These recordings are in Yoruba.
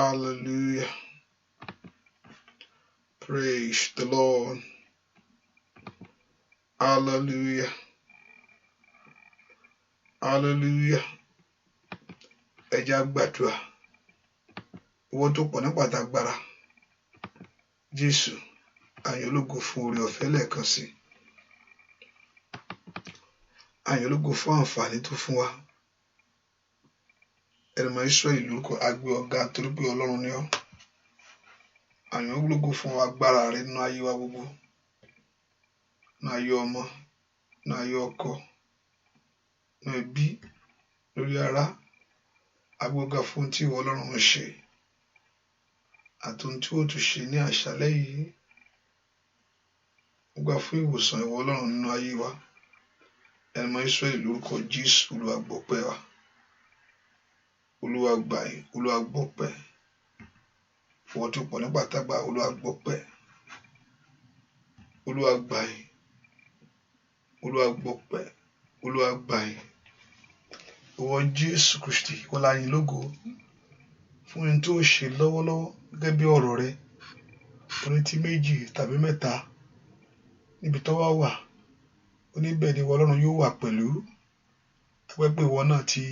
Hallelujah. Praise the Lord. Hallelujah. Hallelujah. Ẹ jẹ́ á gbàdúrà. Ìwọ tó pọ̀ nípa t'agbára. Jésù, a yìn ọ́ lógo fún oore ọ̀fẹ́ lẹ́ẹ̀kan sí. A yìn ọ́ lógo fún àǹfààní tó fún wa. Ẹni mọ̀ Ísírẹ́lì lórúkọ a gbé ọ ga torí pé Ọlọ́run ni ọ́. A yìn ọ́ lógo fún agbára rẹ nínú ayé wa gbogbo. Nínú ayé ọmọ, nínú ayé ọkọ, nínú ẹbí, lórí ará. A gbé ọ ga fún ohun tí ìwọ Ọlọ́run ń ṣe. Àti ohun tí ó tún ṣe ní àṣálẹ́ yìí. Ó gbà fún ìwòsàn ìwọ Ọlọ́run nínú ayé wa. Ẹni mọ̀ Ísírẹ́lì lórúkọ Jésù, Olúwa gbọpẹ́ wa. Olúwa gbà yín, Olúwa gbọpẹ́. Ìwọ tó pọ̀ nípa t'agbára, Olúwa gbọpẹ́. Olúwa gbà yín, Olúwa gbọpẹ́, Olúwa gbà yín. Ìwọ Jésù Kristi, ìwọ la yìn lógo fún ohun tó ṣe lọ́wọ́lọ́wọ́ gẹ́gẹ́ bí ọ̀rọ̀ rẹ. Oní tí méjì tàbí mẹ́ta níbi tó wà. Oníbẹ̀ ni ìwọ Ọlọ́run yóò wà pẹ̀lú. Apẹ́ pé ìwọ náà ti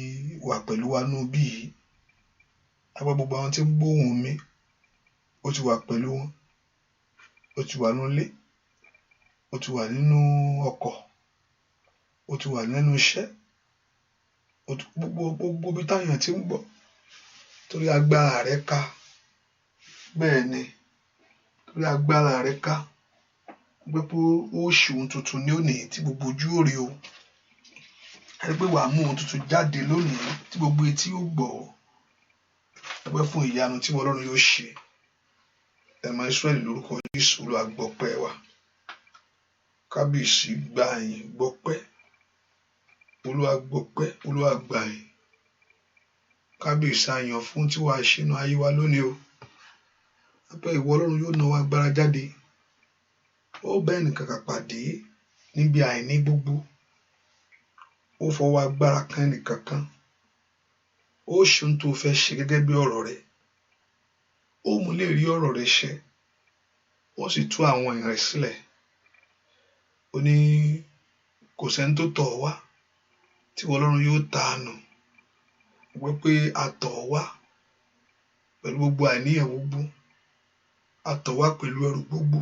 wà pẹ̀lú wa nú bí yìí. Apẹ́ gbogbo àwọn tí ń gbóhùn mi, ó ti wà pẹ̀lú wọn. Ó ti wà nínú ilé, ó ti wà nínú ọkọ̀, ó ti wà nínú iṣẹ́. Gbogbo bí táyàn ti ń gbọ́. Torí agbára rẹ ká. Bẹ́ẹ̀ ni, torí agbára rẹ ká. Gbé pé ó ṣe ohun tuntun ní òní tí gbogbo ojú ó rí o. Ẹ pé wàá mú ohun tuntun jáde lónìí tí gbogbo etí ó gbọ́. Ẹ pé fún ìyanu tí Ọlọ́run yóò ṣe. Ẹ mọ̀ Ísírẹ́lì lórúkọ Jésù, Olúwa gbọpẹ́ wa. Kábíyèsí gbà yín, gbọpẹ́. Olúwa gbọpẹ́, Olúwa gbà yín. Kábíyèsí a yìn ọ́ fún tí wàá ṣe nínú ayé wa lónìí o. Ẹ pé ìwọ Ọlọ́run yóò nawọ́ agbára jáde. Ó bá ẹnìkankan pàdé níbi àìní gbogbo. Ó fọwọ́ agbára kan ẹnìkankan. Ó ṣe ohun tó fẹ́ ṣe gẹ́gẹ́ bí ọ̀rọ̀ rẹ. Ó mú lè rí ọ̀rọ̀ rẹ ṣẹ. Ó sì tú àwọn èèyàn rẹ̀ sílẹ̀. Ó ní kò sẹ́ni tó tọ̀ ọ́ wá tí ìwọ Ọlọ́run yóò tàánù. Wọ́n pé a tọ̀ ọ́ wá pẹ̀lú gbogbo àìníyàn gbogbo. A tọ̀ ọ́ wá pẹ̀lú ẹrù gbogbo.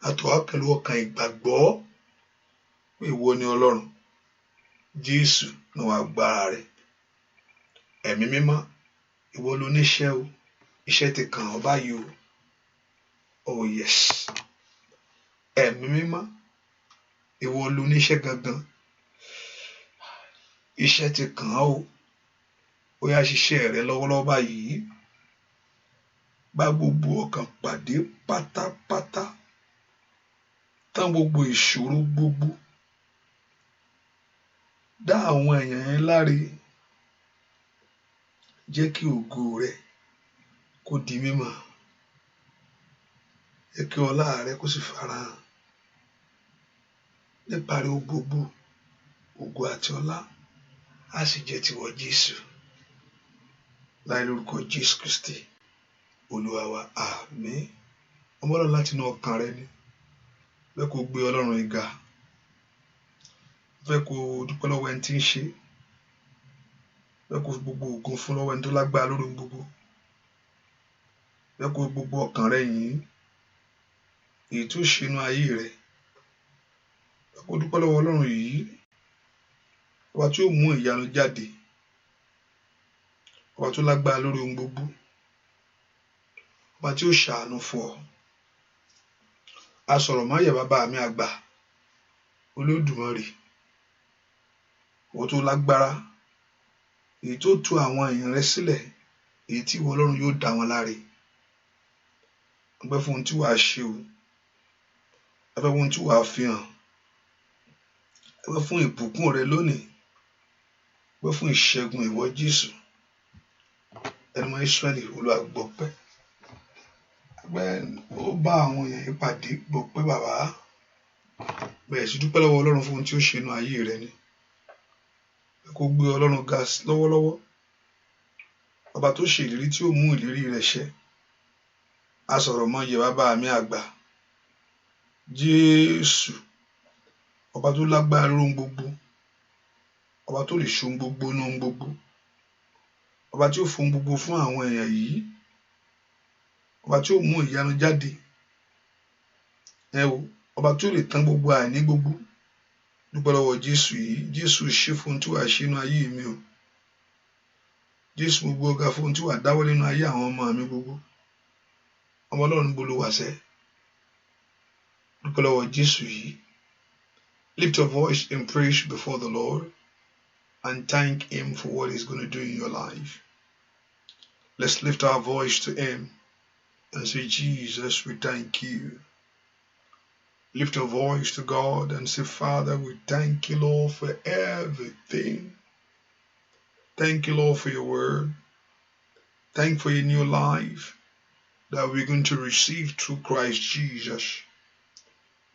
A tọ̀ ọ́ wá pẹ̀lú ọkàn ìgbàgbọ́ pé ìwọ ni Ọlọ́run. Jésù ní wàá agbára rẹ. Ẹ̀mí mímọ́, ìwọ ló níṣẹ́ o. Iṣẹ́ ti kàn ọ́ báyìí o. Oh yes. Ẹ̀mí mímọ́, ìwọ ló níṣẹ́ gangan. Iṣẹ́ ti kàn ọ́ o. Ó yá ṣiṣẹ́ rẹ lọ́wọ́lọ́wọ́ báyìí. Bá gbogbo ọkàn pàdé pátápátá. Tán gbogbo ìṣòro gbogbo. Dá àwọn èèyàn yẹn láre. Jẹ́ kí ògo rẹ kó di mímọ̀. Jẹ́ kí ọlá rẹ kó sì farahàn. Níparí gbogbo ògo àti ọlá á sì jẹ́ tiwọ Jésù. Láì lórúkọ Jésù Kristi, Olúwa wa, àmín. Ọmọ Ọlọ́run láti inú ọkàn rẹ ni. Fẹ́ kó gbé Ọlọ́run ìga. Fẹ́ kó dúpẹ́ lọ́wọ́ ẹni tí ń ṣe. Fẹ́ kó gbogbo ògo fún lọ́wọ́ ẹni tó lágbára lórí gbogbo. Fẹ́ kó gbogbo ọkàn rẹ yìn. Èyí tó ṣe inú ayé rẹ. Fẹ́ kó dúpẹ́ lọ́wọ́ Ọlọ́run yìí. Ọba tí ó mú ìyanu jáde. Ọba tó lágbára lórí ohun gbogbo. Ọba tí ó ṣàánú fún ọ. Asọ̀rọ̀ máyẹ̀ bàbá mi àgbà. Olódùmarè. Ìwọ tó lágbára. Èyí tó tú àwọn èèyàn rẹ sílẹ̀. Èyí tí ìwọ Ọlọ́run yóò dá wọn láre. Ọpẹ́ fún ohun tí wàá ṣe o. Ọpẹ́ fún ohun tí wàá fi hàn. Ọpẹ́ fún ìbùkún rẹ lónìí. Ọpẹ́ fún ìṣẹ́gun ìwọ Jésù. Ẹni mọ̀ Ísírẹ́lì, Olúwa gbọpẹ́. Ọpẹ́ ó bá àwọn èèyàn yìí pàdé, gbọpẹ́ bàbá. Bẹ̀rẹ̀ sí dúpẹ́ lọ́wọ́ Ọlọ́run fún ohun tí ó ṣe inú ayé rẹ ni. Kó gbé Ọlọ́run ga lọ́wọ́lọ́wọ́. ọba tó ṣe ìlérí tí ó mú ìlérí rẹ̀ ṣẹ. Asọ̀rọ̀ mọ́ yẹ bàbá mi àgbà Jésù, ọba tó lágbára lóhun gbogbo, ọba tó lè ṣohun gbogbo ní ohun gbogbo, ọba tí ó fohun gbogbo fún àwọn èèyàn yìí, ọba tí ó mú ìyanu jáde, ọba tí ó lè tán gbogbo àìní gbogbo. Dúpẹ́ lọ́wọ́ Jésù yìí. Jésù ṣe fún ohun tí wàá ṣe nínú ayé mi o. Jésù gbogbo ọ̀gá fún ohun tí wàá dáwọ́ nínú ayé àwọn ọmọ mi gbogbo. Ọmọ Ọlọ́run gbolo wàṣẹ. Dúpẹ́ lọ́wọ́ Jésù yìí. Lift your voice in praise before the Lord and thank Him for what He's going to do in your life. Let's lift our voice to Him and say, Jesus, we thank you. Lift your voice to God and say, Father, we thank you, Lord, for everything. Thank you, Lord, for your word. Thank you for your new life that we're going to receive through Christ Jesus.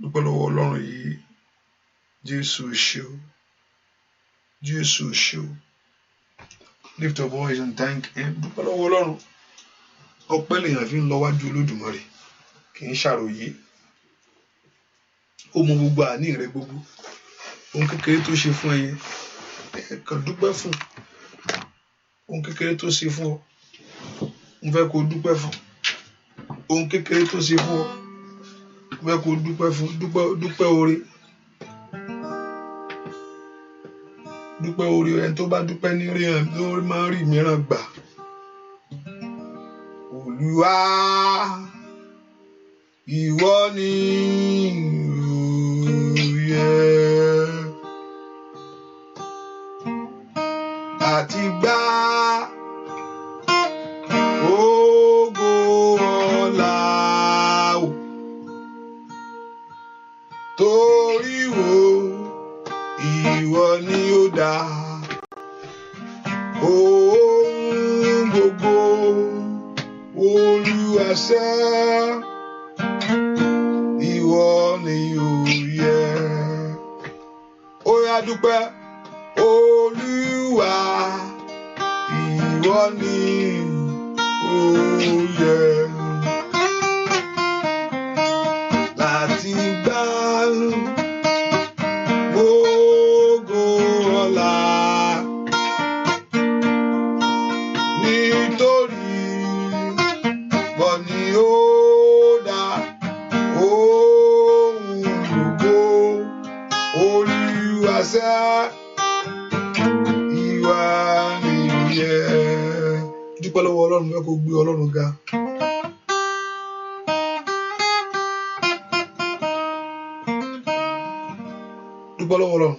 Dúpẹ́ lọ́wọ́ Ọlọ́run yìí. Jésù ṣé o. Jésù ṣé o. Lift your voice and thank Him. Dúpẹ́ lọ́wọ́ Ọlọ́run. Ọpẹ́ lèèyàn fi ń lọ wájú Olódùmarè. Kì í ṣàròyé. Ó mọ gbogbo àní rẹ gbogbo. Ohun kékeré tó ṣe fún ẹ yẹn, kàn dúpẹ́ fún. Ohun kékeré tó ṣe fún ọ, mo fẹ́ kó dúpẹ́ fún. Ohun kékeré tó ṣe fún ọ, mo fẹ́ kó dúpẹ́ fún. Dúpẹ́ oore. Dúpẹ́ oore. Ẹni tó bá dúpẹ́ ní rí hàn ló máa ń rí mìíràn gbà. Olúwa, ìwọ ni àti gbà ògo ọlá o, torí wo ìwọ ni ó dá ohun gbogbo. Olúwa ṣẹ́, ìwọ ni ó yẹ. Ó yá dúpẹ́. Olúwa, ìwọ ni ó yẹ láti gbà gbogbo ọlá, nítorí wọ́n ni ó dá ohun gbogbo. Olúwa ṣẹ́, dúpẹ́ lọ́wọ́ Ọlọ́run. Fẹ́ kó gbé Ọlọ́run ga. Dúpẹ́ lọ́wọ́ Ọlọ́run.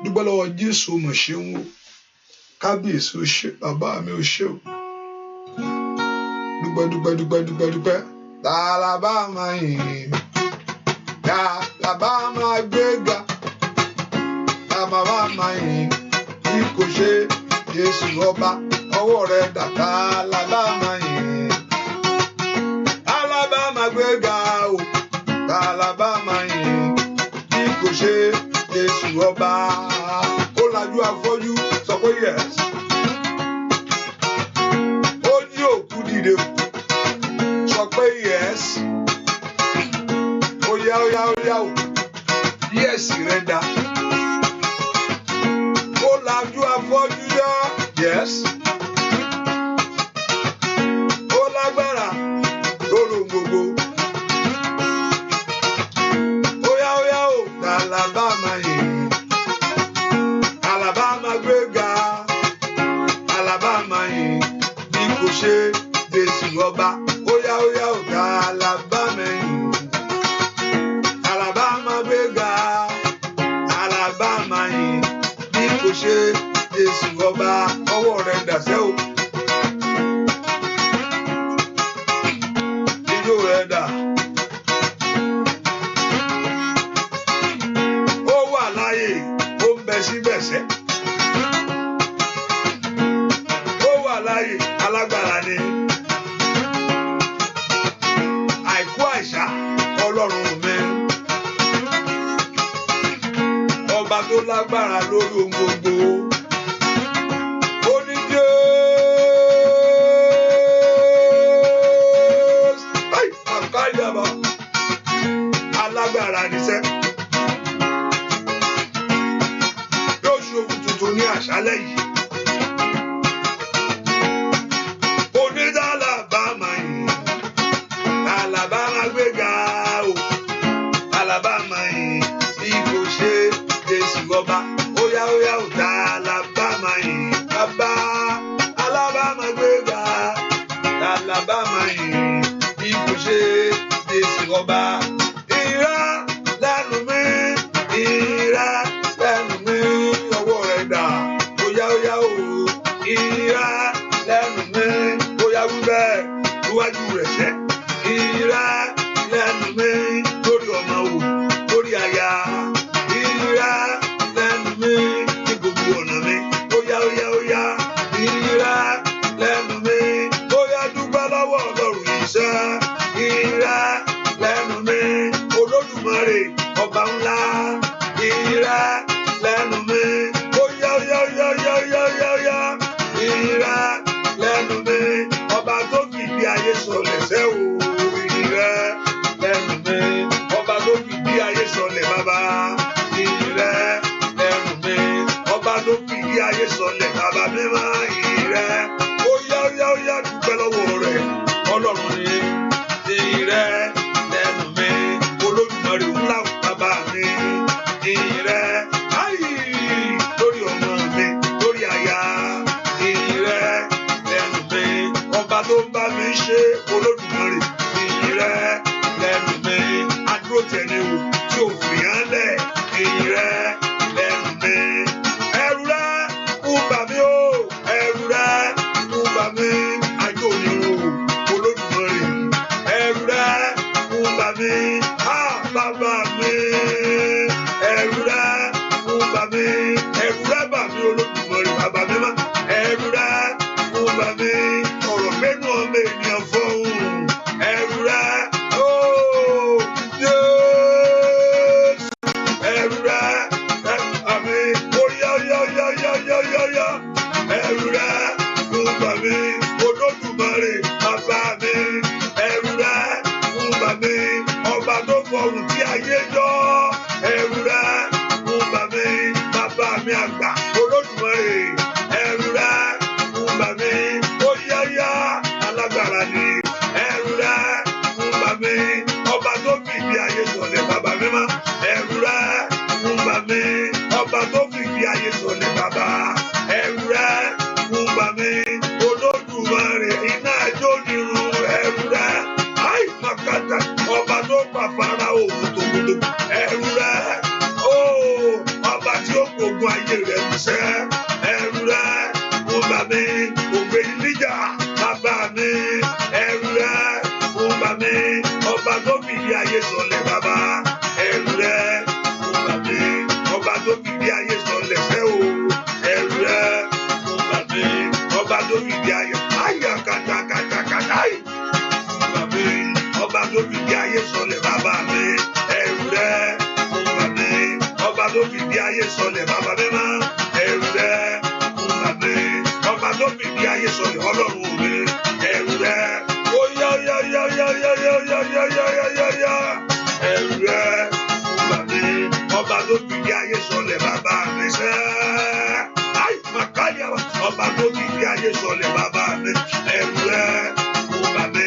Dúpẹ́ lọ́wọ́ Jésù, mo ṣeun o. Kábíyèsí o ṣé, bàbá mi o ṣé o. Dúpẹ́. Tàlàbà máa yìn, tàlàbà máa gbéga. Bàbá máa yìn bí kò ṣe Jésù ọba. Ọwọ́ rẹ̀ dàtà lábá máa yìn. Alábá máa gbéga o. Alábá máa yìn bí kò ṣe Jésù ọba. Ó lajú afọ́jú sọ pé yes. Ó jí òkú dìde sọ pé yes. Ó yá o. Yes rẹ̀ dá. Lajú afọ́jú yá, yes. Ó lágbára lórí gbogbo. Ó yá o, Tàlàbà máa yìn. Tàlàbà máa gbéga. Tàlàbà máa yìn bí kò ṣe Jésù ọba. Ó yá o, Tàlàbà máa yìn. Tàlàbà máa gbéga. Tàlàbà máa yìn kò ṣe Jésù ọba. Ọwọ́ rẹ̀ dàṣẹ́ o. Ijó rẹ̀ dà. Ó wà láàyè, ó ń bẹ síbẹ̀ sẹ́. Ó wà láàyè, alágbára ni. Àìkú àìsà Ọlọ́run mi. Ọba tó lágbára lórí ohun gbogbo. Ó ní àkáyàbá alágbára níṣẹ́. Yóò ṣe ohun tuntun ní àṣálẹ́ yìí. Alabama yìí, Alabama gbéga o, Alabama yìí, bí kò ṣe Jésù ọba, óyá óyá ò dá Alabama yìí, bàbá Alabama gbéga, Alabama yìí, bí kò ṣe Jésù ọba. Ìrá lẹ́nu mi, ìrá lẹ́nu mi, ọwọ́ rẹ̀ dà, óyá óyá o, ìrá lẹ́nu mi. Bẹ́ẹ̀ níwájú rẹ̀ ṣẹ́ ìrá lẹ́nu mi lórí ọmọ wò lórí aya ìrá lẹ́nu mi ní gbogbo ọ̀nà mi óyá óyá óyá ìrá lẹ́nu mi óyá dúpẹ́ lọ́wọ́ Ọlọ́run iṣẹ́ ìrá lẹ́nu mi Olódùmarè ọba ńlá ìrá lẹ́nu mi óyá óyá óyá óyá óyá óyá ìrá lẹ́nu mi. Ọba tó fìdí ayé sọlẹ̀ ṣẹ́ o ìrẹ́ lẹ́nu mi. Ọba tó fìdí ayé sọlẹ̀ bàbá ìrẹ́ lẹ́nu mi. Ọba tó fìdí ayé sọlẹ̀ bàbá mímọ́ ìrẹ́. Ó yá ó yá ó yá dúpẹ́ lọ́wọ́ rẹ̀ Ọlọ́run ni ìrẹ́ lẹ́nu mi. Olódùmarè ńlá bàbá mi ìrẹ́. Ayì lórí ọmọ mi lórí aya ìrẹ́. Ọba tó ń bá mi ṣe Olódùmarè ìyìn rẹ lẹ́nu mi. Adúró tẹ̀lé o tí ò fi hàn lẹ̀ ìyìn rẹ lẹ́nu mi. Ẹ̀rù rẹ kú bà mí o, ẹ̀rù rẹ kú bà mí. Àjò ni o Olódùmarè. Ẹ̀rù rẹ kú bà mí. Bàbá mi. Ẹ̀rù rẹ kú bà mí. Ẹ̀rù rẹ bà mí Olódùmarè bàbá mi má. Ẹ̀rù rẹ kú bà mí. Mẹ́nu ọmọ ènìyàn fọ́hùn ẹ̀rù rẹ̀ ooo Jésù ẹ̀rù rẹ̀ àmì óyá óyá óyá óyá óyá óyá ẹ̀rù rẹ̀ fún bàmí Olódùmarè bàbá mi ẹ̀rù rẹ̀ fún bàmí ọba tó fọhùn tí ayé yọ ẹ̀rù rẹ̀ fún bàmí bàbá mi àgbà Olódùmarè ẹ̀rù rẹ̀ fún bàmí óyá óyá. Alágbára ni ẹ̀rù rẹ̀ fún bàmí ọba tó fìdí ayé sọlẹ̀ bàbá mímọ́ ẹ̀rù rẹ̀ fún bàmí ọba tó fìdí ayé sọlẹ̀ bàbá ẹ̀rù rẹ̀ fún bàmí Olódùmarè iná ẹjọ́ nírun ẹ̀rù rẹ̀ àì màkàtà ọba tó pàfàrà òun tòkòtò ẹ̀rù rẹ̀ ọba tí ó gbógun ayé rẹ̀ ṣẹ́ ẹ̀rù rẹ̀ fún bàmí ògbé níjà. Bàbá mi, ẹ̀rù rẹ̀ fún bàmí, ọba tó fìdí ayé sọlẹ̀ bàbá, ẹ̀rù rẹ̀ fún bàmí, ọba tó fìdí ayé sọlẹ̀ ṣẹ́ o, ẹ̀rù rẹ̀ fún bàmí, ọba tó fìdí ayé ayé kàtàkàtàkàtà fún bàmí, ọba tó fìdí ayé sọlẹ̀ bàbá mi, ẹ̀rù rẹ̀ fún bàmí, ọba tó fìdí ayé sọlẹ̀ bàbá mi má, ẹ̀rù rẹ̀ fún bàmí, ọba tó fìdí ayé sọlẹ̀ Ọlọ́run mi. Ẹ̀rù rẹ̀ ó yá yá yá yá yá yá yá yá yá yá yá yá ẹ̀rù rẹ̀ fún bàmí ọba tó fìdí ayé sọlẹ̀ bàbá mi ṣẹ́. Àì màkàlíà ọba tó fìdí ayé sọlẹ̀ bàbá mi ẹ̀rù rẹ̀ fún bàmí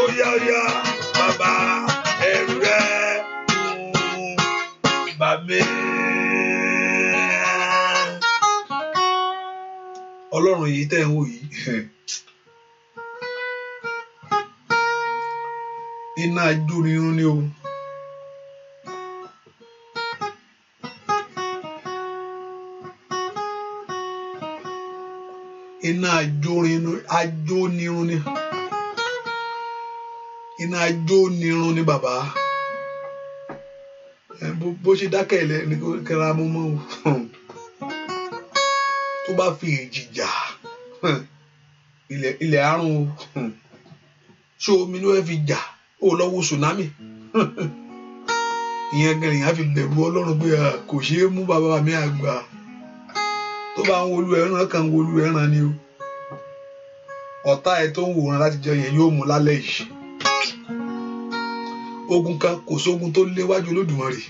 ó yá yá bàbá ẹ̀rù rẹ̀ fún bàmí. Ọlọ́run yìí tẹ̀ ń wò yìí. Iná ajónirun ni o. Iná ajónirun ni. Iná ajónirun ni bàbá. Bó ṣe dákẹ́ ilẹ̀ ní kẹra mọ́ mọ́ o. Tó bá fi èjì jà ilẹ̀ àrùn o. Ṣé omi ló fẹ́ fi jà? Ó lọ wo tsunami. ìyẹn gan èèyàn fi bẹ̀rù Ọlọ́run pé kò ṣeé mú bàbá mi àgbà tó bá ń wolú ẹran kan wolú ẹran ni o ọ̀tá ẹ̀ tó ń wòran láti jẹ yẹn yóò mú lálẹ́ yìí ogun kan kò sógun tó léwájú Olódùmarè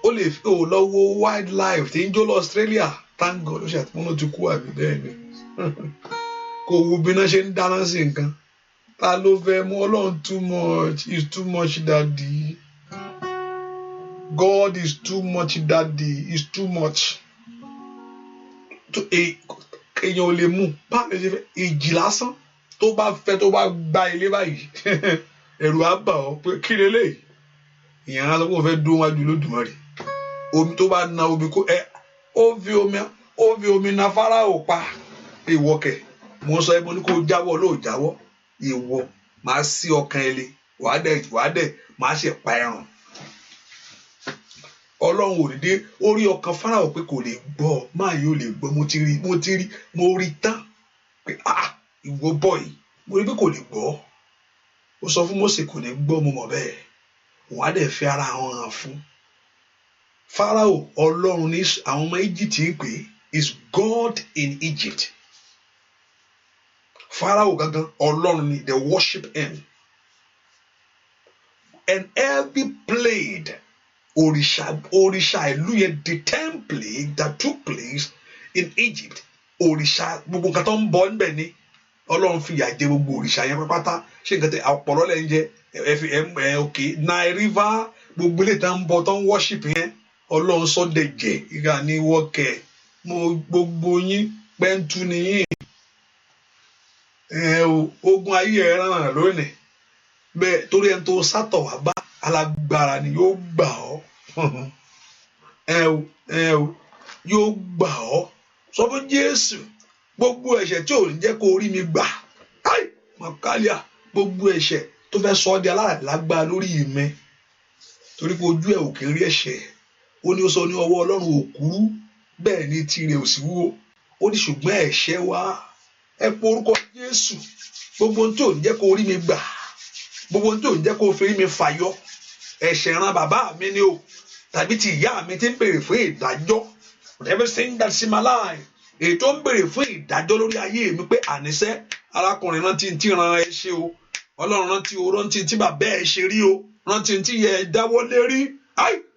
ó lè fi ò lọ wo wildlife tí ń jó lọ Australia thank God ó ṣe àtúnmọ́ ti kú àbí bẹ́ẹ̀ ni kò wo bí iná ṣe ń dáná sí nǹkan ta ló fẹ́ mú Ọlọ́run too much is too much daddy God is too much daddy is too much èèyàn ò lè mú báwo ṣe fẹ́ ìjì lásán tó bá fẹ́ tó bá gba ilé báyìí ẹ̀rù á bà ọ́ pé kí lélẹ́yìí ìyẹn á sọ pé ó fẹ́ dún wájú Olódùmarè omi tó bá na omi kó ó fi omi na Fáráò pa ìwọ kẹ mo sọ ẹ mo ní kó jáwọ́ lóò jáwọ́ ìwọ máa sí ọkàn ẹ lé wàá dẹ máa ṣe pa ẹran Ọlọ́run ò dédé ó rí ọkàn Fáráò pé kò lè gbọ́ máa yóò lè gbọ́ mo rí tán pé ìwọ bọ̀ yìí mo rí pé kò lè gbọ́ ó sọ fún Mósè kò ní gbọ́ mo mọ̀ bẹ́ẹ̀ wọ́n á dẹ̀ fi ara hàn fún Fáráò Ọlọ́run ní àwọn ọmọ Egypt ń pè is God in Egypt Fáráò gangan Ọlọ́run ni they worship him and every plague òrìṣà ìlú yẹn the 10 plague that took place in Egypt òrìṣà gbogbo nǹkan tó ń bọ níbẹ̀ ni Ọlọ́run fi ìyà jẹ gbogbo òrìṣà yẹn pátá ṣé nǹkan tẹ àpọ̀lọ́ lẹ́ ń jẹ òkè Nile River gbogbo ilé tó ń bọ tó ń worship yẹn Ọlọ́run sọ́dẹ̀jẹ̀ ìgbà ní wọ́kẹ̀ mo gbogbo yín pẹ́ńtù nìyí ogun ayé ẹ̀ ràn lónìí bẹ́ẹ̀ torí ẹni tó sátọ̀ wá bá alágbára ni yóò gbà ọ́ yóò gbà ọ́ sọ fún Jésù gbogbo ẹ̀ṣẹ̀ tí ò ní jẹ́ kó rí mi gbà mọ̀kálíà gbogbo ẹ̀ṣẹ̀ tó fẹ́ sọ ọ́ di alágbára lórí mi torí pé ojú ẹ̀ ò kì í rí ẹ̀ṣẹ̀ ó ní ó sọ ní ọwọ́ Ọlọ́run òkúrú bẹ́ẹ̀ ni tirẹ̀ ò sí wúwo ó ní ṣùgbọ́n ẹ̀ṣẹ̀ wá ẹ pọ orúkọ Jésù gbogbo ohun tí ò ní jẹ́ kó rí mi gbà gbogbo ohun tí ò ní jẹ́ kó fi rí mi fàyọ ẹ̀ṣẹ̀ ran bàbá mi ni o tàbí ti ìyá mi tí ń béèrè fún ìdájọ́ everything that's in my life èyí tó ń béèrè fún ìdájọ́ lórí ayé mi pé àníṣe arákùnrin rántí tí ran ẹ ṣe o Ọlọ́run rántí tí bàbá ẹ ṣe rí o rántí tí yẹ ẹ dáwọ́ lérí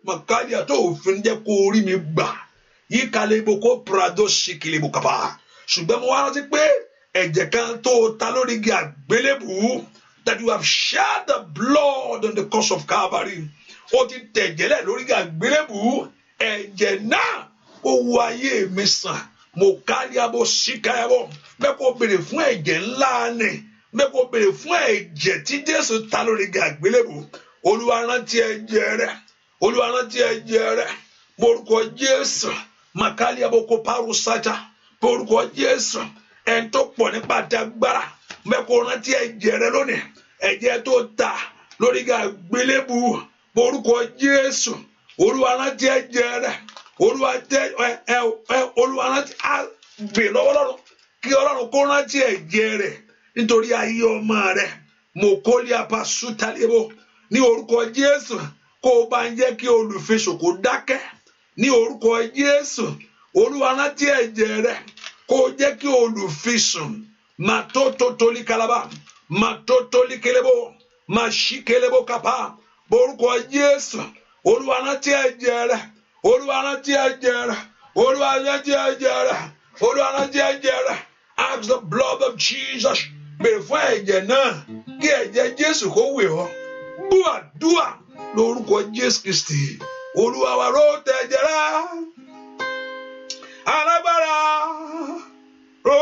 mọ̀kálíà tó òfin jẹ́ kó rí mi gbà yí kalẹ̀ ibo kó prado ṣìkìlẹ̀ ibo kaba ṣùgbọ́n mo wá rántí pé ẹ̀jẹ̀ kan tó ta lórí igi àgbélébùú that you have shed the blood on the cross of Calvary ó ti tẹ̀jẹ̀lẹ̀ lórí igi àgbélébùú ẹ̀jẹ̀ náà ó wo ayé mi sàn mo káríabo síkáyàbọ̀ bẹ́ẹ̀ kó béèrè fún ẹ̀jẹ̀ ńlá ni bẹ́ẹ̀ kó béèrè fún ẹ̀jẹ̀ tí Jésù ta lórí igi àgbélébùú Olúwa rántí ẹ̀jẹ̀ rẹ̀ Olúwa rántí ẹ̀jẹ̀ rẹ̀ morúkọ Jésù màkàlíabo kó parun sájà morúkọ Jésù ẹni tó pọ̀ nípa àti agbára bẹ́ẹ̀ kó rántí ẹ̀jẹ̀ rẹ̀ lónìí ẹ̀jẹ̀ tó ta lórí igi àgbélébùú morúkọ Jésù Olúwa rántí ẹ̀jẹ̀ rẹ̀ Olúwa rántí gbè lọ́wọ́ lọ́rùn kí Ọlọ́run kó rántí ẹ̀jẹ̀ rẹ̀ nítorí ayé ọmọ rẹ̀ mọ̀kólí apasútàlébò ní orúkọ Jésù kó o bá ń jẹ́ kí olùfisùn kó dákẹ́ ní orúkọ Jésù Olúwa rántí ẹ̀jẹ̀ rẹ̀ kó o jẹ́ kí olùfisùn máa tó tólí kalaba máa tó tólí kelebo máa ṣí kelebo kapa orúkọ Jésù Olúwa rántí ẹ̀jẹ̀ rẹ̀ Olúwa rántí ẹ̀jẹ̀ rẹ̀ Olúwa rántí ẹ̀jẹ̀ rẹ̀ Olúwa rántí ẹ̀jẹ̀ rẹ̀ ask the blood of Jesus bèrè fún ẹ̀jẹ̀ náà kí ẹ̀jẹ̀ Jésù kó wẹ̀ ọ́ búàdúà lórúkọ Jésù Kristi Olúwa wa ró tẹ̀jẹ̀ rẹ̀ alágbára ró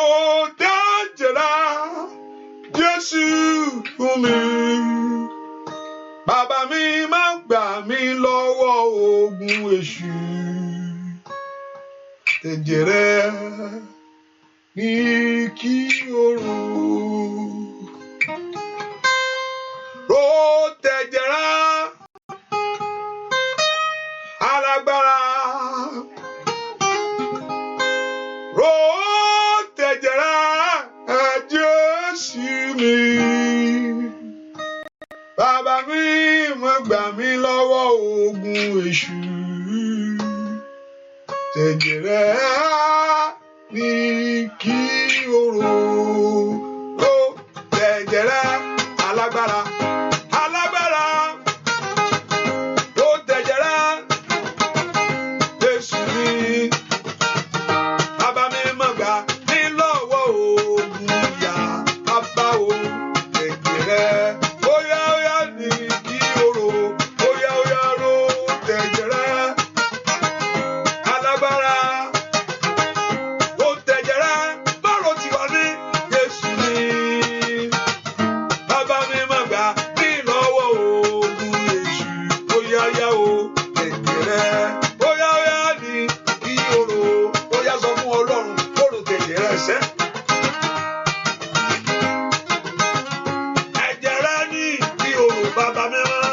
tẹ̀jẹ̀ rẹ̀ Jésù fún mi bàbá mi má gbà mí lọ́wọ́ ogun èṣù tẹ̀jẹ̀ rẹ̀ ní kí oorun ró tẹ̀jẹ̀ rẹ̀ alágbára ró tẹ̀jẹ̀ rẹ̀ Jésù mi bàbá mi má gbà mí lọ́wọ́ tẹ̀jẹ̀ rẹ̀ ní kí oró ó tẹ̀jẹ̀ rẹ̀ alágbára alágbára ó tẹ̀jẹ̀ rẹ̀ Jésù ní bàbá mi mọ̀ gbà ní lọ́wọ́ ogun ìyà bàbá o tẹ̀jẹ̀ rẹ̀ óyá ní kí oró óyá ró tẹ̀jẹ̀ rẹ̀ alágbára ó tẹ̀jẹ̀ rẹ̀ bọ́rọ̀ tí wà ní Jésù ní bàbá mi mọ̀ gbà ní lọ́wọ́ ogun èṣù óyá o tẹ̀jẹ̀ rẹ̀ óyá ní kí oró óyá sọ fún Ọlọ́run oró tẹ̀jẹ̀ rẹ̀ sẹ́. Ẹ̀jẹ̀ rẹ̀ ní kí oró bàbá mi mọ́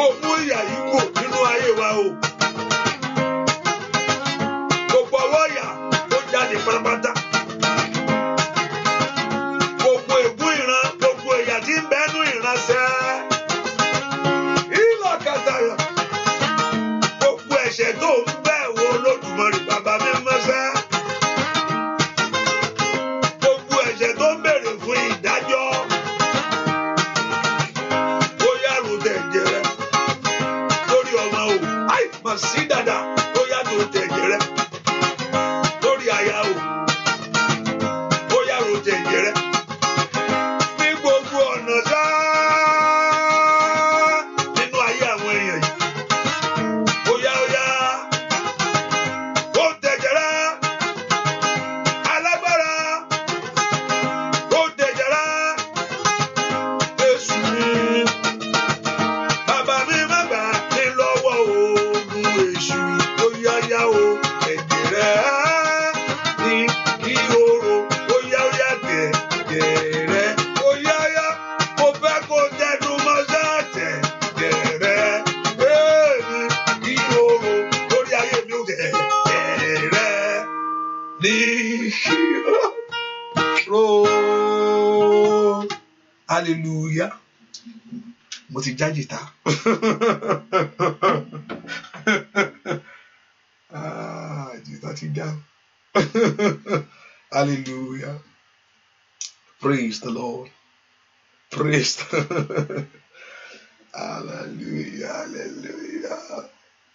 ó mú ìyà yìí kù nínú ayé wa o. Gbogbo ọwọ́ ìyà ó jáde pátápátá. Gbogbo ègún ìran, gbogbo ìyà tí ń bẹ́nu ìránṣẹ́. Ìlọ́kàtà yà. Gbogbo ẹ̀ṣẹ̀ tó ń bẹ̀ wò Olódùmarè bàbá mi mọ́ṣẹ́. Gbogbo ẹ̀ṣẹ̀ tó ń bèrè fún ìdájọ́. Ó yá ro tẹ̀jẹ̀ rẹ̀ lórí ọmọ o. Àì mà sí dàda ó yá ro tẹ̀jẹ̀ rẹ̀ lórí aya o. Ó yá ro tẹ̀jẹ̀ rẹ̀ ní gbogbo ọ̀nà ṣá nínú ayé àwọn èèyàn yìí. Ó yá ó tẹ̀jẹ̀ rẹ̀ alágbára ó tẹ̀jẹ̀ rẹ̀ Jésù ní bàbá mi má gbà ní lọ́wọ́ ogun èṣù ó yá o tẹ̀jẹ̀ rẹ̀ ní kí oró ó yá tẹ̀jẹ̀ rẹ̀ ó yá mo fẹ́ kó tẹnu mọ́ṣẹ́ tẹ̀jẹ̀ rẹ̀ ní kí oró lórí ayé mi ó tẹ̀jẹ̀ rẹ̀ ní kí oró. Hallelujah. Mo ti já jìtá. Jìtá ti já. Hallelujah. Praise the Lord. Praise the Hallelujah.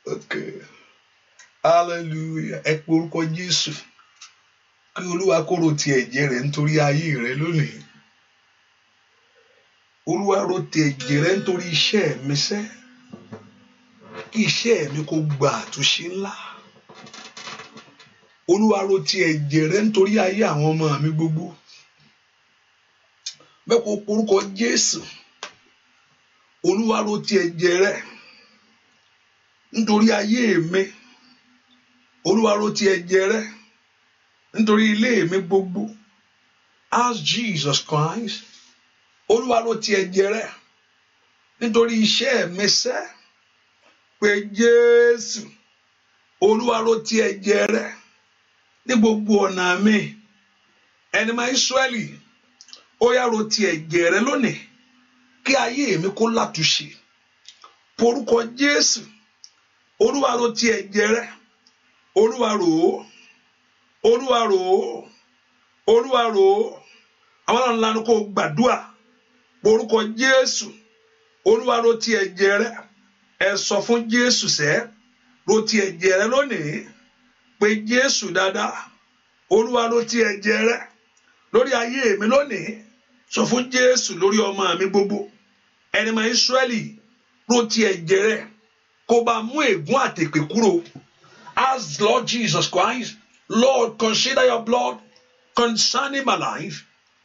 Okay. Hallelujah. Ẹ pe orúkọ Jésù. Kí Olúwa kó ro ti ẹ̀jẹ̀ rẹ̀ nítorí ayé rẹ̀ lónìí. Olúwa ro ti ẹ̀jẹ̀ rẹ̀ nítorí iṣẹ́ mi sẹ́. Kí iṣẹ́ mi kó gba àtúnṣe ńlá. Olúwa ro ti ẹ̀jẹ̀ rẹ̀ nítorí ayé àwọn ọmọ mi gbogbo. Bẹ́ẹ̀ kó orúkọ Jésù. Olúwa ro ti ẹ̀jẹ̀ rẹ̀ nítorí ayé mi. Olúwa ro ti ẹ̀jẹ̀ rẹ̀ nítorí ilé mi gbogbo. Ask Jesus Christ. Olúwa ro ti ẹ̀jẹ̀ rẹ̀ nítorí iṣẹ́ mi sẹ́. Pé Jésù. Olúwa ro ti ẹ̀jẹ̀ rẹ̀ ní gbogbo ọ̀nà mi. Ẹni máa Ísírẹ́lì. Ó yá ro ti ẹ̀jẹ̀ rẹ̀ lónìí. Kí ayé mi kó látúnṣe. Porúkọ Jésù. Olúwa ro ti ẹ̀jẹ̀ rẹ̀. Olúwa rò ó. Olúwa rò ó. Olúwa rò ó. Àwọn ọ̀nà ńlá ni kò gbàdúrà. Porúkọ Jésù. Olúwa ro ti ẹ̀jẹ̀ rẹ̀. Ẹ sọ fún Jésù sẹ́. Ro ti ẹ̀jẹ̀ rẹ̀ lónìí. Pé Jésù dáadáa. Olúwa ro ti ẹ̀jẹ̀ rẹ̀ lórí ayé mi lónìí. Sọ fún Jésù lórí ọmọ mi gbogbo. Ẹni máa Ísírẹ́lì. Ro ti ẹ̀jẹ̀ rẹ̀ kó bá mú ègún àtèpè kúrò. Ask Lord Jesus Christ. Lord, consider your blood concerning my life,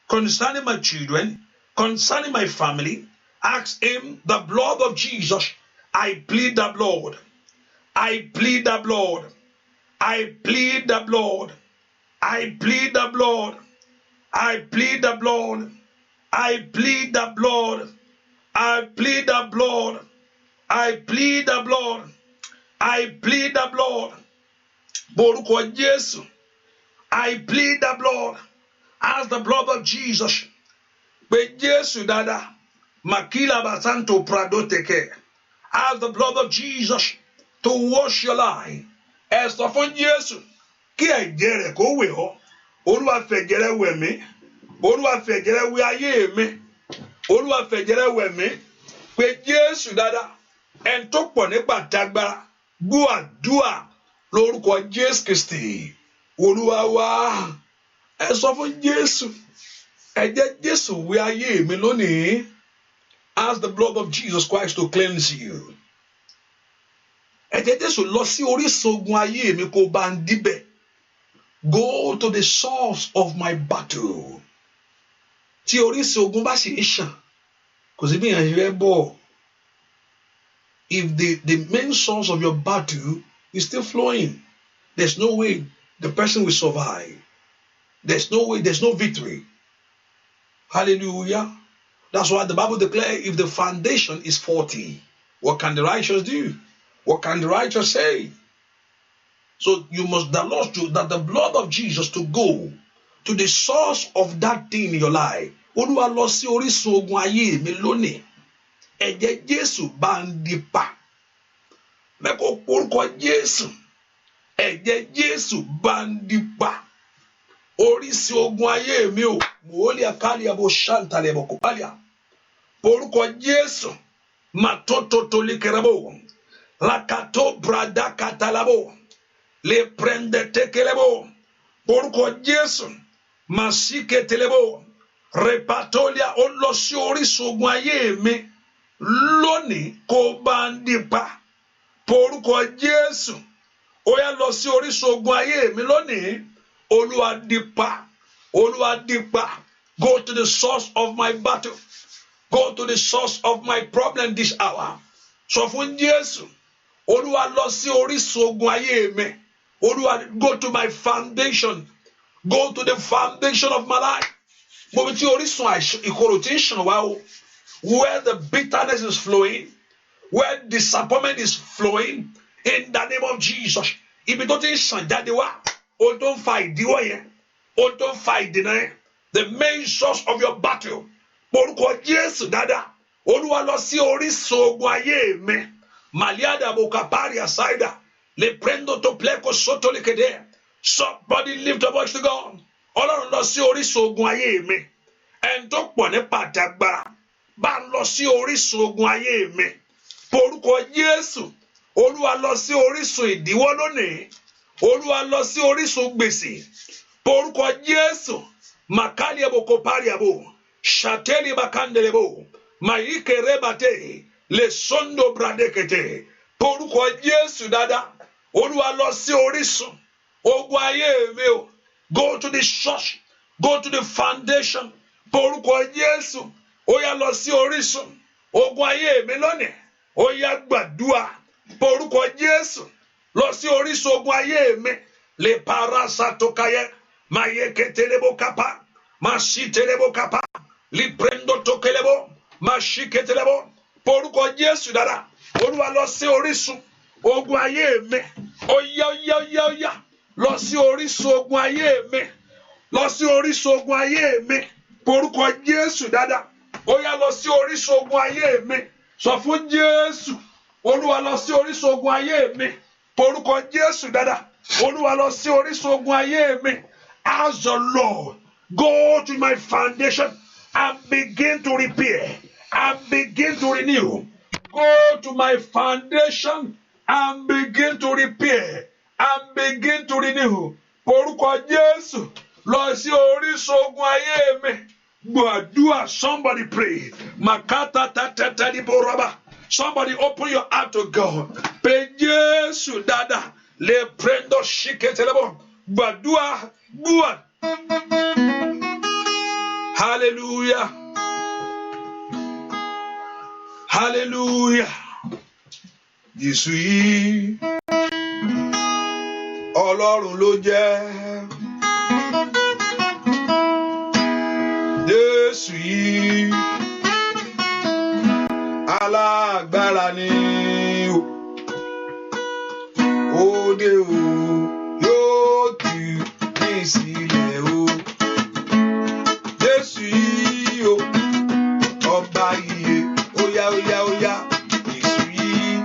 concerning my children, concerning my family. Ask him the blood of Jesus. I plead the blood. I plead the blood. I plead the blood. I plead the blood. I plead the blood. I plead the blood. I plead the blood. I plead the blood. I plead the blood. Borúkọ Jésù. I plead the blood. As the blood of Jesus. Pé Jésù dáadáa. Makila basanto prado teke. As the blood of Jesus. to wash your life. Ẹ sọ fún Jésù kí ẹ̀jẹ̀ rẹ̀ kó wẹ̀ ọ́. Olúwa fẹ̀jẹ̀ rẹ̀ wẹ̀ mí. Olúwa fẹ̀jẹ̀ rẹ̀ wẹ̀ ayé mi. Olúwa fẹ̀jẹ̀ rẹ̀ wẹ̀ mí. Pé Jésù dáadáa. Ẹni tó pọ̀ nípa tagbára. Gbọ́ àdúrà lórúkọ Jésù Kristi. Olúwa wá. Ẹ sọ fún Jésù. Ẹ̀jẹ̀ Jésù wẹ̀ ayé mi lónìí. Ask the blood of Jesus Christ to cleanse you. Ẹ̀jẹ̀ Jésù lọ sí orísun ogun ayé mi kó bá ń díbẹ̀. Go to the source of my battle. Tí orísun ogun bá sì ń ṣàn, kò sí bí èèyàn ṣe fẹ́ bọ̀. If the main source of your battle is still flowing, there's no way the person will survive. There's no way, there's no victory. Hallelujah. That's why the Bible declares if the foundation is faulty, what can the righteous do? What can the righteous say? So you must the Lord do that the blood of Jesus to go to the source of that thing in your life. Olúwa lọ sí orísun ogun ayé mi lónìí. Ẹ̀jẹ̀ Jésù bá ń dípa. Mẹ́kọ̀ọ́ porúkọ Jésù. Ẹ̀jẹ̀ Jésù bá ń dípa. Orísun ogun ayé mi o. Mòólì àkàlì àbò ṣàǹtàlẹ̀ àbò kòpálíà. Porúkọ Jésù. Màtótó tolikẹrẹbò. Lakato brada katalabo. Le prende tekelebo. Porúkọ Jésù. Masike telebo. Repatolia ó lọ sí orísun ogun ayé mi. Lónìí kó bá ń dípa. Porúkọ Jésù. Ó yá lọ sí orísun ogun ayé mi lónìí. Olúwa dípa. Olúwa dípa. Go to the source of my battle. Go to the source of my problem this hour. Sọ fún Jésù. Olúwa lọ sí orísun ogun ayé mi. Olúwa, go to my foundation. Go to the foundation of my life. Mo bí tí orísun ìkorò tí ń ṣàn wá o. Where the bitterness is flowing. Where disappointment is flowing. In the name of Jesus. Ibi tó ti ń ṣàn jáde wá. O tó ń fa ìdíwọ́ yẹn. O tó ń fa ìdènà yẹn. The main source of your battle. Porúkọ Jésù dáadáa. Olúwa lọ sí orísun ogun ayé mi. Maliada bokapari asaida. Le prendo to pleko soto lekede. Somebody lift up voice to God. Ọlọ́run lọ sí orísun ogun ayé mi. Ẹni tó pọ̀ ní pàtàgbára. Bá ń lọ sí orísun ogun ayé mi. Porúkọ Jésù. Olúwa lọ sí orísun ìdíwọ́ lónìí. Olúwa lọ sí orísun gbèsè. Porúkọ Jésù. Makali aboko pari abo. Shateli bakandelebo. Maike rebate. Le sondo bradekete. Porúkọ Jésù dáadáa. Olúwa lọ sí orísun ogun ayé mi o. Go to the church. Go to the foundation. Porúkọ Jésù. Ó yá lọ sí orísun ogun ayé mi lónìí. Ó yá gbàdúrà. Porúkọ Jésù. Lọ sí orísun ogun ayé mi. Le parasa tokaye. Maye ketelebo kapa. Masi telebo kapa. Li prendo tokelebo. Masi ketelebo. Porúkọ Jésù dára. Olúwa lọ sí orísun ogun ayé mi. Ó yá. Lọ sí orísun ogun ayé mi. Lọ sí orísun ogun ayé mi. Porúkọ Jésù dáadáa. Ó yá lọ sí orísun ogun ayé mi. Sọ fún Jésù. Olúwa lọ sí orísun ogun ayé mi. Porúkọ Jésù dáadáa. Olúwa lọ sí orísun ogun ayé mi. Ask the Lord, go to my foundation and begin to repair and begin to renew. Go to my foundation and begin to repair and begin to renew. Porúkọ Jésù lọ sí orísun ogun ayé mi. Gbàdúrà, somebody pray. Makata tatata di boraba. Somebody open your heart to God. Pé Jésù dáadáa. Le prendo shiketelebo. Gbàdúrà, gbúà. Hallelujah. Hallelujah. Jésù yìí Ọlọ́run ló jẹ́. Jésù yìí alágbára ni o. Òde o yóò tú ní sílẹ̀ o. Jésù yìí o ọba iye. Oya. Jésù yìí